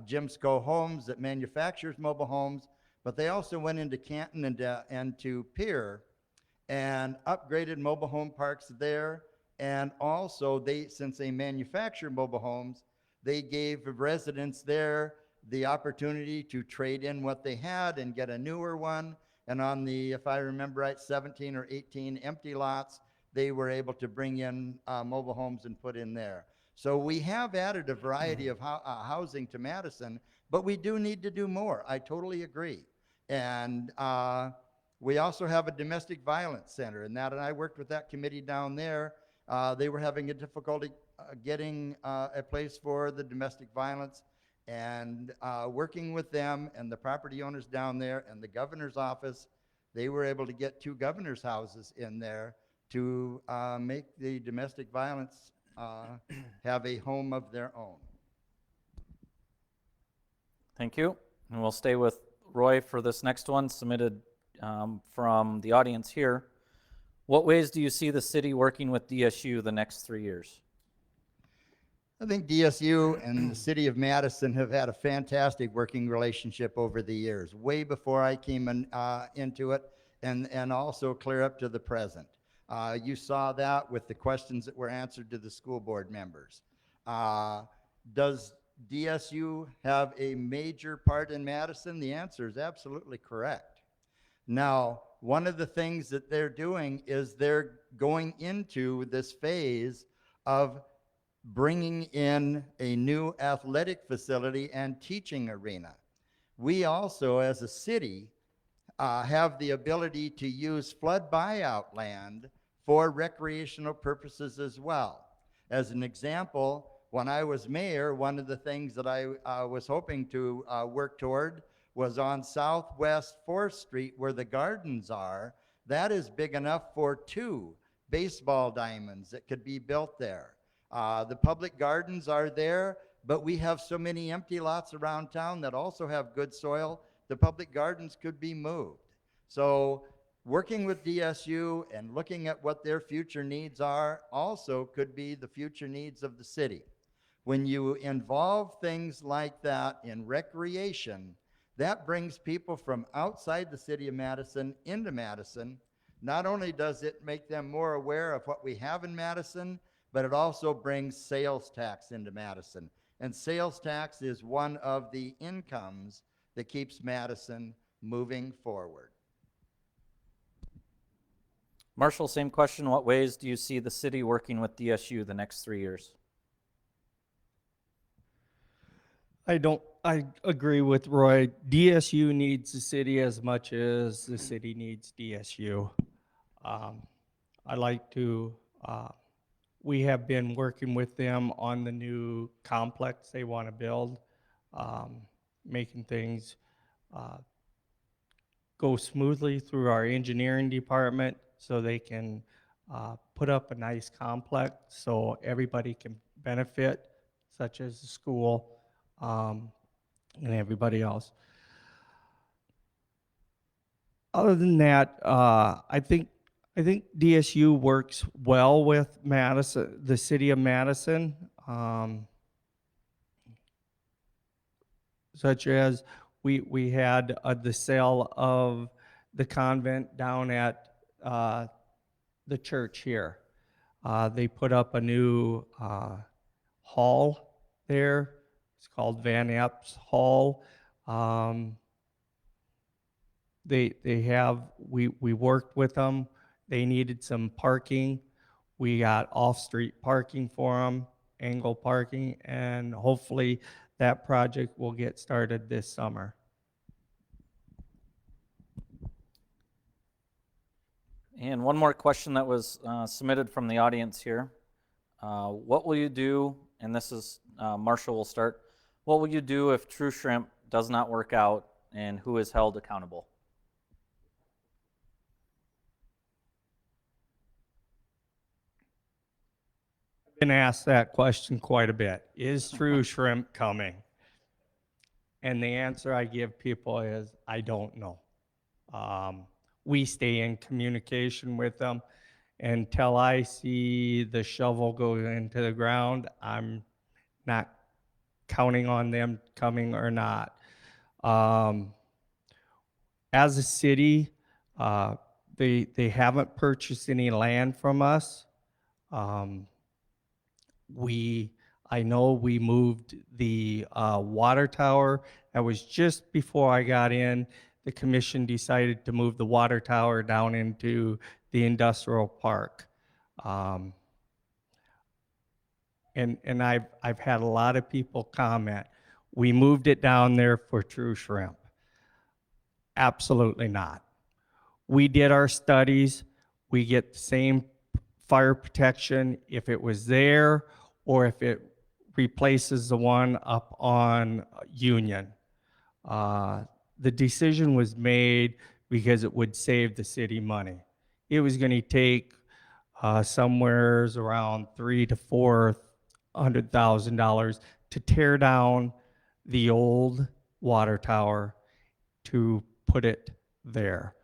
Jimsco Homes, that manufactures mobile homes, but they also went into Canton and to Pierre and upgraded mobile home parks there. And also, since they manufacture mobile homes, they gave residents there the opportunity to trade in what they had and get a newer one. And on the, if I remember right, 17 or 18 empty lots, they were able to bring in mobile homes and put in there. So we have added a variety of housing to Madison, but we do need to do more. I totally agree. And we also have a domestic violence center, and I worked with that committee down there. They were having a difficulty getting a place for the domestic violence, and working with them and the property owners down there and the governor's office, they were able to get 2 governor's houses in there to make the domestic violence have a home of their own. Thank you. And we'll stay with Roy for this next one, submitted from the audience here. What ways do you see the city working with DSU the next 3 years? I think DSU and the city of Madison have had a fantastic working relationship over the years, way before I came into it, and also clear up to the present. You saw that with the questions that were answered to the school board members. Does DSU have a major part in Madison? The answer is absolutely correct. Now, one of the things that they're doing is they're going into this phase of bringing in a new athletic facility and teaching arena. We also, as a city, have the ability to use flood buyout land for recreational purposes as well. As an example, when I was mayor, one of the things that I was hoping to work toward was on Southwest 4th Street where the gardens are. That is big enough for 2 baseball diamonds that could be built there. The public gardens are there, but we have so many empty lots around town that also have good soil. The public gardens could be moved. So working with DSU and looking at what their future needs are also could be the future needs of the city. When you involve things like that in recreation, that brings people from outside the city of Madison into Madison. Not only does it make them more aware of what we have in Madison, but it also brings sales tax into Madison. And sales tax is one of the incomes that keeps Madison moving forward. Marshall, same question. What ways do you see the city working with DSU the next 3 years? I agree with Roy. DSU needs the city as much as the city needs DSU. I like to, we have been working with them on the new complex they want to build, making things go smoothly through our engineering department so they can put up a nice complex so everybody can benefit, such as the school and everybody else. Other than that, I think DSU works well with Madison, the city of Madison, such as we had the sale of the convent down at the church here. They put up a new hall there. It's called Van Epps Hall. We worked with them. They needed some parking. We got off-street parking for them, angle parking, and hopefully that project will get started this summer. And one more question that was submitted from the audience here. What will you do, and this is, Marshall will start, what will you do if True Shrimp does not work out, and who is held accountable? I've been asked that question quite a bit. Is True Shrimp coming? And the answer I give people is, I don't know. We stay in communication with them. Until I see the shovel go into the ground, I'm not counting on them coming or not. As a city, they haven't purchased any land from us. I know we moved the water tower. That was just before I got in. The commission decided to move the water tower down into the industrial park. And I've had a lot of people comment, we moved it down there for True Shrimp. Absolutely not. We did our studies. We get the same fire protection if it was there or if it replaces the one up on Union. The decision was made because it would save the city money. It was going to take somewhere around $300,000 to $400,000 to tear down the old water tower to put it there.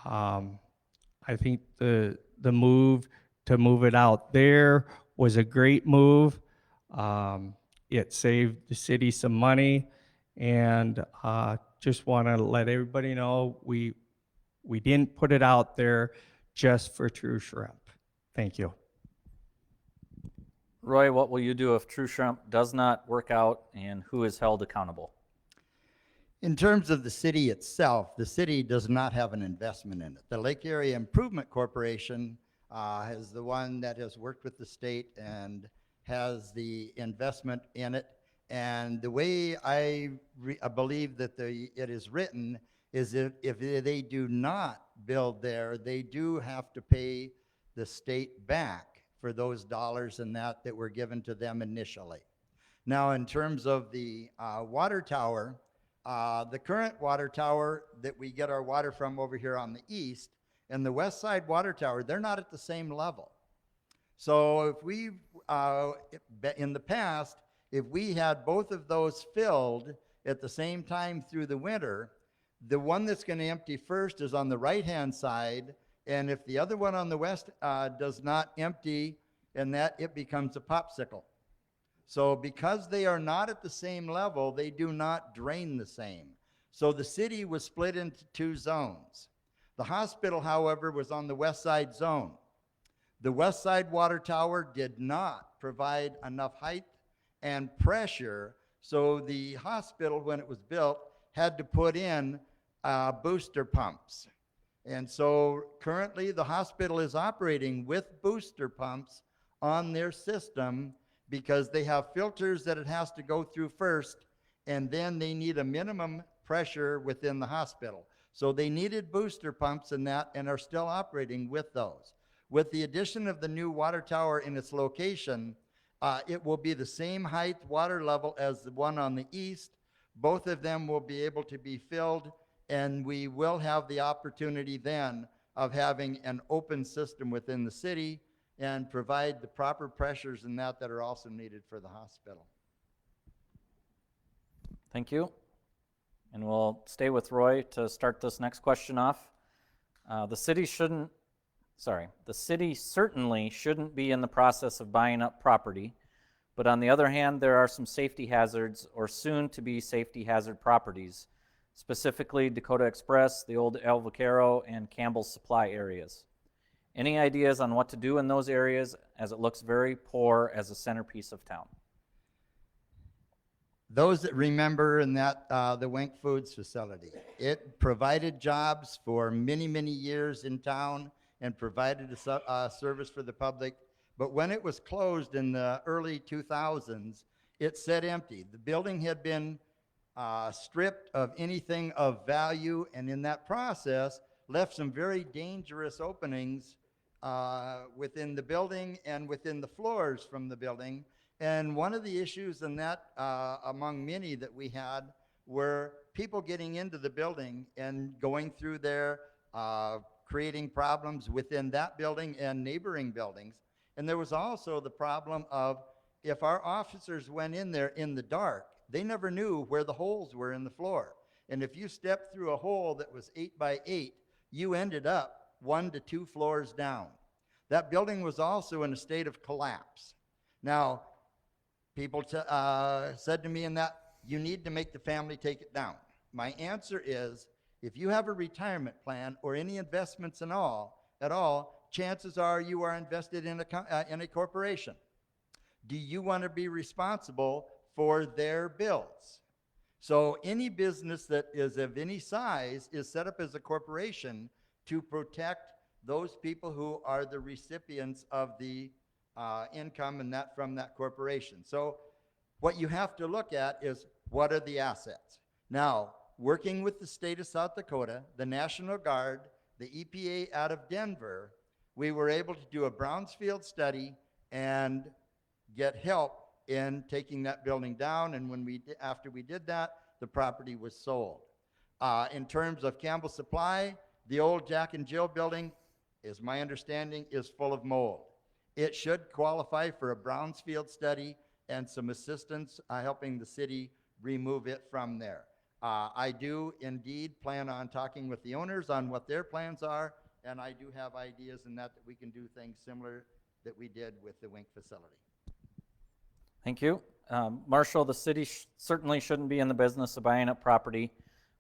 I think the move to move it out there was a great move. It saved the city some money, and just want to let everybody know we didn't put it out there just for True Shrimp. Thank you. Roy, what will you do if True Shrimp does not work out, and who is held accountable? In terms of the city itself, the city does not have an investment in it. The Lake Area Improvement Corporation is the one that has worked with the state and has the investment in it. And the way I believe that it is written is if they do not build there, they do have to pay the state back for those dollars and that were given to them initially. Now, in terms of the water tower, the current water tower that we get our water from over here on the east and the west side water tower, they're not at the same level. So if we, in the past, if we had both of those filled at the same time through the winter, the one that's going to empty first is on the right-hand side, and if the other one on the west does not empty, and that it becomes a popsicle. So because they are not at the same level, they do not drain the same. So the city was split into two zones. The hospital, however, was on the west side zone. The west side water tower did not provide enough height and pressure, so the hospital, when it was built, had to put in booster pumps. And so currently the hospital is operating with booster pumps on their system because they have filters that it has to go through first, and then they need a minimum pressure within the hospital. So they needed booster pumps and that, and are still operating with those. With the addition of the new water tower in its location, it will be the same height water level as the one on the east. Both of them will be able to be filled, and we will have the opportunity then of having an open system within the city and provide the proper pressures and that are also needed for the hospital. Thank you. And we'll stay with Roy to start this next question off. The city certainly shouldn't be in the process of buying up property, but on the other hand, there are some safety hazards or soon to be safety hazard properties, specifically Dakota Express, the old El Vaquero, and Campbell's Supply areas. Any ideas on what to do in those areas, as it looks very poor as a centerpiece of town? Those that remember in that, the Wink Foods facility, it provided jobs for many, many years in town and provided a service for the public. But when it was closed in the early 2000s, it sat empty. The building had been stripped of anything of value, and in that process, left some very dangerous openings within the building and within the floors from the building. And one of the issues in that, among many that we had, were people getting into the building and going through there, creating problems within that building and neighboring buildings. And there was also the problem of if our officers went in there in the dark, they never knew where the holes were in the floor. And if you stepped through a hole that was 8 by 8, you ended up 1 to 2 floors down. That building was also in a state of collapse. Now, people said to me in that, you need to make the family take it down. My answer is, if you have a retirement plan or any investments at all, chances are you are invested in a corporation. Do you want to be responsible for their bills? So any business that is of any size is set up as a corporation to protect those people who are the recipients of the income and that from that corporation. So what you have to look at is, what are the assets? Now, working with the state of South Dakota, the National Guard, the EPA out of Denver, we were able to do a Brownsfield study and get help in taking that building down. And after we did that, the property was sold. In terms of Campbell Supply, the old Jack and Jill building, is my understanding, is full of mold. It should qualify for a Brownsfield study and some assistance helping the city remove it from there. I do indeed plan on talking with the owners on what their plans are, and I do have ideas in that we can do things similar that we did with the Wink facility. Thank you. Marshall, the city certainly shouldn't be in the business of buying up property,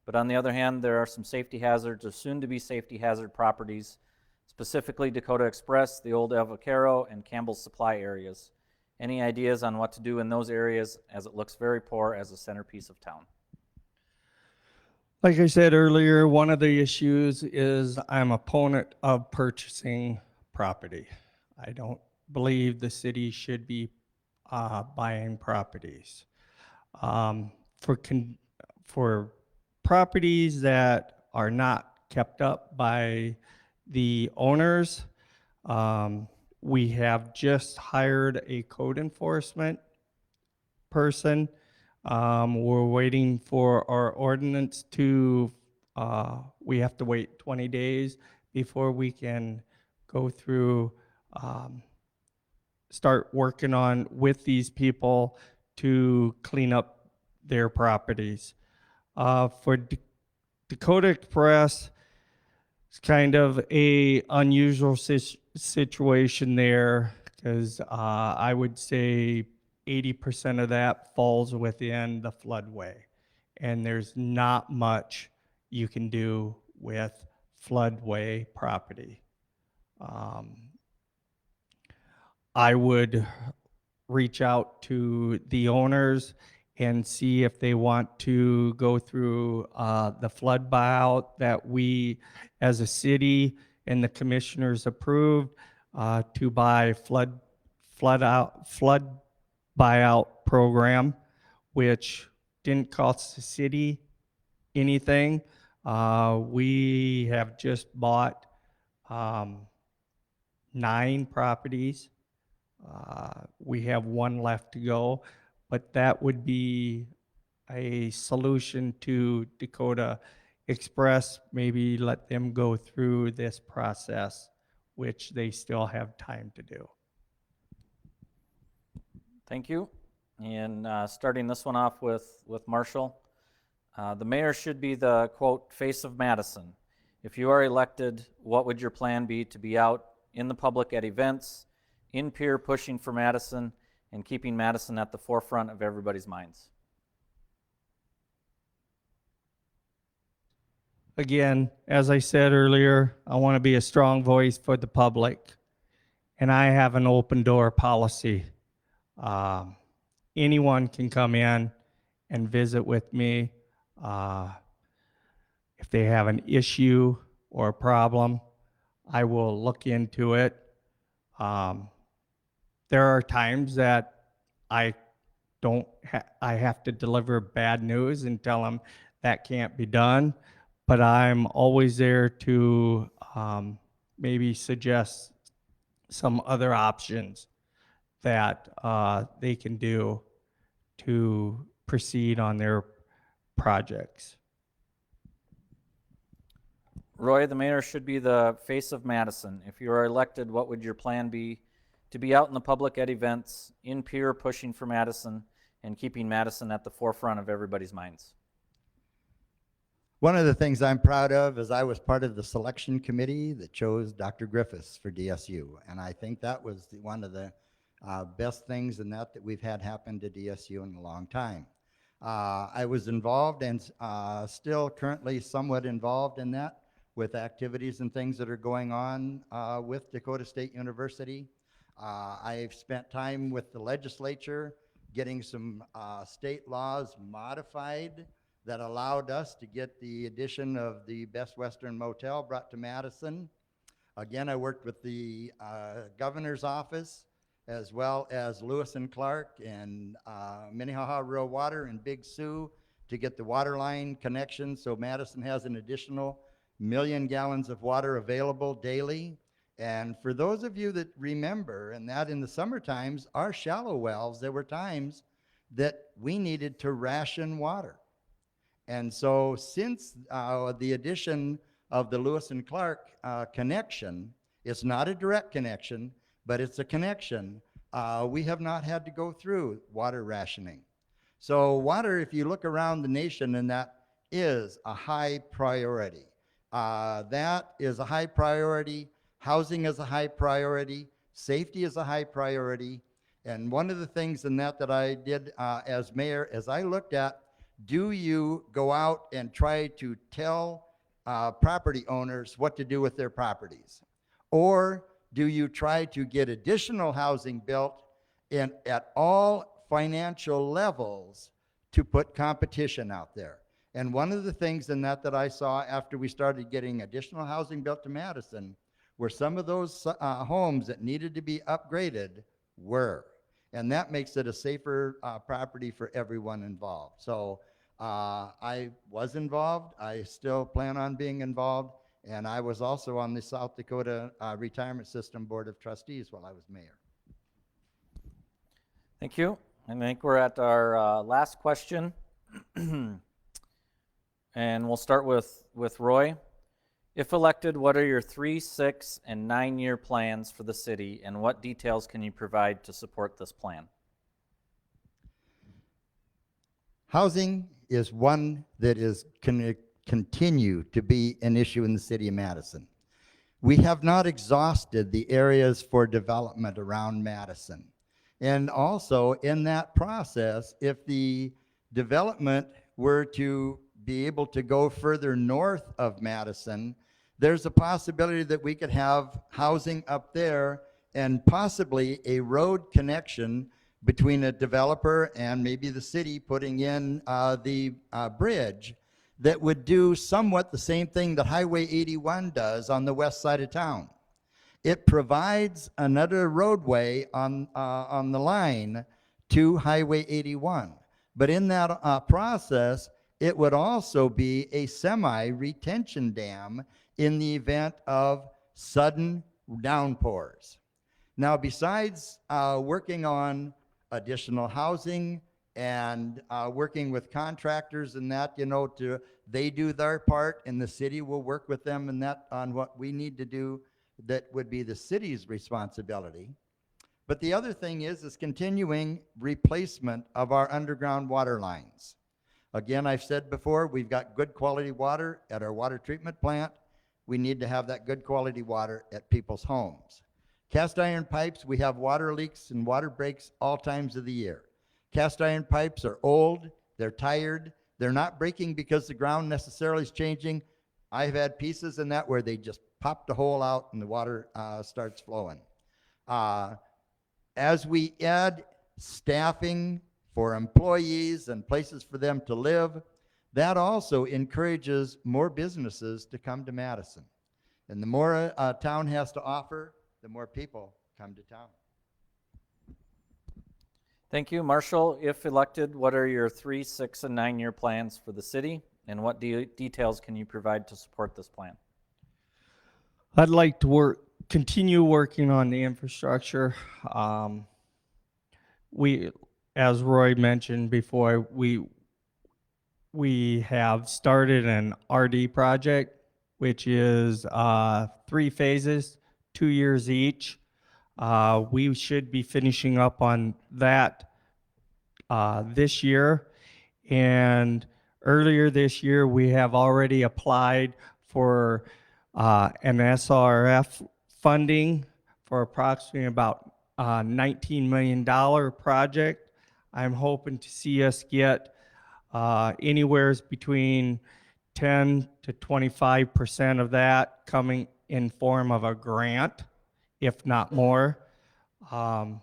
but on the other hand, there are some safety hazards or soon-to-be safety hazard properties, specifically Dakota Express, the old El Vaquero, and Campbell's Supply areas. Any ideas on what to do in those areas, as it looks very poor as a centerpiece of town? Like I said earlier, one of the issues is I'm opponent of purchasing property. I don't believe the city should be buying properties. For properties that are not kept up by the owners, we have just hired a code enforcement person. We're waiting for our ordinance to, we have to wait 20 days before we can go through, start working on with these people to clean up their properties. For Dakota Express, it's kind of a unusual situation there because I would say 80% of that falls within the floodway, and there's not much you can do with floodway property. I would reach out to the owners and see if they want to go through the flood buyout that we, as a city and the commissioners approved, to buy flood buyout program, which didn't cost the city anything. We have just bought 9 properties. We have 1 left to go, but that would be a solution to Dakota Express. Maybe let them go through this process, which they still have time to do. Thank you. And starting this one off with Marshall, the mayor should be the, quote, face of Madison. If you are elected, what would your plan be to be out in the public at events, in peer pushing for Madison, and keeping Madison at the forefront of everybody's minds? Again, as I said earlier, I want to be a strong voice for the public, and I have an open door policy. Anyone can come in and visit with me. If they have an issue or a problem, I will look into it. There are times that I have to deliver bad news and tell them that can't be done, but I'm always there to maybe suggest some other options that they can do to proceed on their projects. Roy, the mayor should be the face of Madison. If you are elected, what would your plan be to be out in the public at events, in peer pushing for Madison, and keeping Madison at the forefront of everybody's minds? One of the things I'm proud of is I was part of the selection committee that chose Dr. Griffiths for DSU. And I think that was one of the best things in that we've had happen to DSU in a long time. I was involved and still currently somewhat involved in that with activities and things that are going on with Dakota State University. I've spent time with the legislature getting some state laws modified that allowed us to get the addition of the Best Western Motel brought to Madison. Again, I worked with the governor's office as well as Lewis and Clark and Minnehaha Rural Water and Big Sioux to get the water line connection so Madison has an additional 1 million gallons of water available daily. And for those of you that remember, and that in the summer times, our shallow wells, there were times that we needed to ration water. And so since the addition of the Lewis and Clark connection, it's not a direct connection, but it's a connection, we have not had to go through water rationing. So water, if you look around the nation, and that is a high priority. That is a high priority. Housing is a high priority. Safety is a high priority. And one of the things in that I did as mayor, as I looked at, do you go out and try to tell property owners what to do with their properties? Or do you try to get additional housing built at all financial levels to put competition out there? And one of the things in that I saw after we started getting additional housing built to Madison were some of those homes that needed to be upgraded were. And that makes it a safer property for everyone involved. So I was involved. I still plan on being involved. And I was also on the South Dakota Retirement System Board of Trustees while I was mayor. Thank you. I think we're at our last question. And we'll start with Roy. If elected, what are your 3, 6, and 9-year plans for the city, and what details can you provide to support this plan? Housing is one that is going to continue to be an issue in the city of Madison. We have not exhausted the areas for development around Madison. And also in that process, if the development were to be able to go further north of Madison, there's a possibility that we could have housing up there and possibly a road connection between a developer and maybe the city putting in the bridge that would do somewhat the same thing that Highway 81 does on the west side of town. It provides another roadway on the line to Highway 81. But in that process, it would also be a semi-retention dam in the event of sudden downpours. Now, besides working on additional housing and working with contractors and that, they do their part and the city will work with them and that on what we need to do that would be the city's responsibility. But the other thing is continuing replacement of our underground water lines. Again, I've said before, we've got good quality water at our water treatment plant. We need to have that good quality water at people's homes. Cast iron pipes, we have water leaks and water breaks all times of the year. Cast iron pipes are old, they're tired, they're not breaking because the ground necessarily is changing. I've had pieces in that where they just pop the hole out and the water starts flowing. As we add staffing for employees and places for them to live, that also encourages more businesses to come to Madison. And the more a town has to offer, the more people come to town. Thank you. Marshall, if elected, what are your 3, 6, and 9-year plans for the city, and what details can you provide to support this plan? I'd like to continue working on the infrastructure. As Roy mentioned before, we have started an RD project, which is 3 phases, 2 years each. We should be finishing up on that this year. And earlier this year, we have already applied for an SRF funding for approximately about $19 million project. I'm hoping to see us get anywhere between 10 to 25% of that coming in form of a grant, if not more. But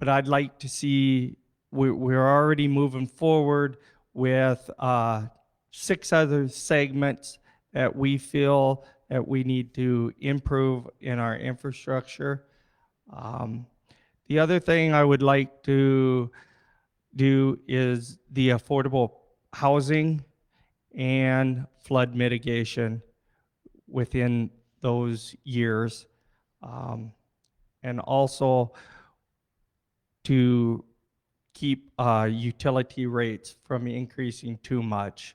I'd like to see, we're already moving forward with 6 other segments that we feel that we need to improve in our infrastructure. The other thing I would like to do is the affordable housing and flood mitigation within those years. And also to keep utility rates from increasing too much.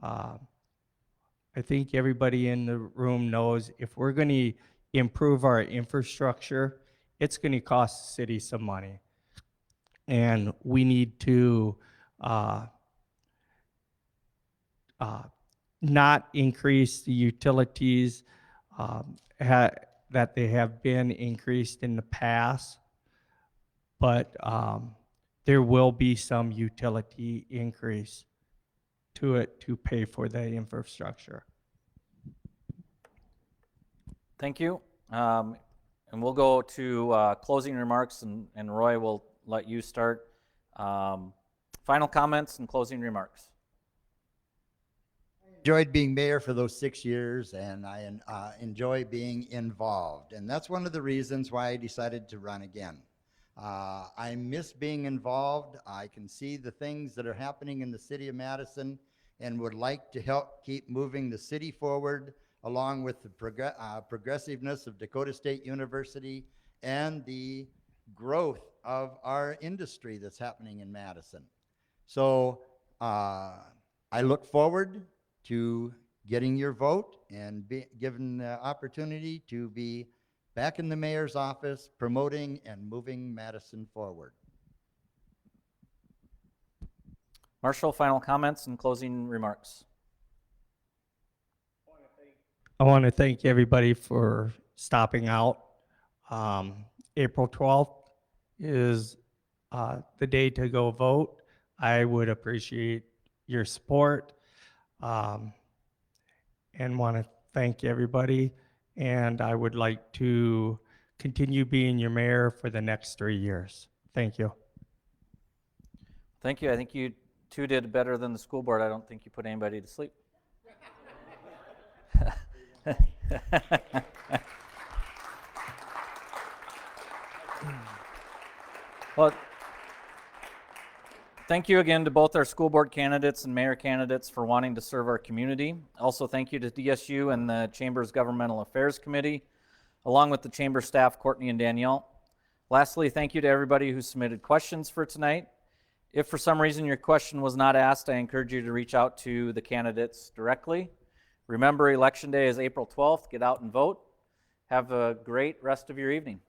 I think everybody in the room knows if we're going to improve our infrastructure, it's going to cost the city some money. And we need to not increase the utilities that they have been increased in the past. but there will be some utility increase to it to pay for the infrastructure. Thank you. And we'll go to closing remarks, and Roy will let you start. Final comments and closing remarks. Enjoyed being mayor for those 6 years, and I enjoy being involved. And that's one of the reasons why I decided to run again. I miss being involved. I can see the things that are happening in the city of Madison and would like to help keep moving the city forward, along with the progressiveness of Dakota State University and the growth of our industry that's happening in Madison. So I look forward to getting your vote and be given the opportunity to be back in the mayor's office, promoting and moving Madison forward. Marshall, final comments and closing remarks. I want to thank everybody for stopping out. April 12th is the day to go vote. I would appreciate your support, and want to thank everybody. And I would like to continue being your mayor for the next 3 years. Thank you. Thank you. I think you two did better than the school board. I don't think you put anybody to sleep. Well, thank you again to both our school board candidates and mayor candidates for wanting to serve our community. Also, thank you to DSU and the Chamber's Governmental Affairs Committee, along with the Chamber staff, Courtney and Danielle. Lastly, thank you to everybody who submitted questions for tonight. If for some reason your question was not asked, I encourage you to reach out to the candidates directly. Remember, Election Day is April 12th. Get out and vote. Have a great rest of your evening.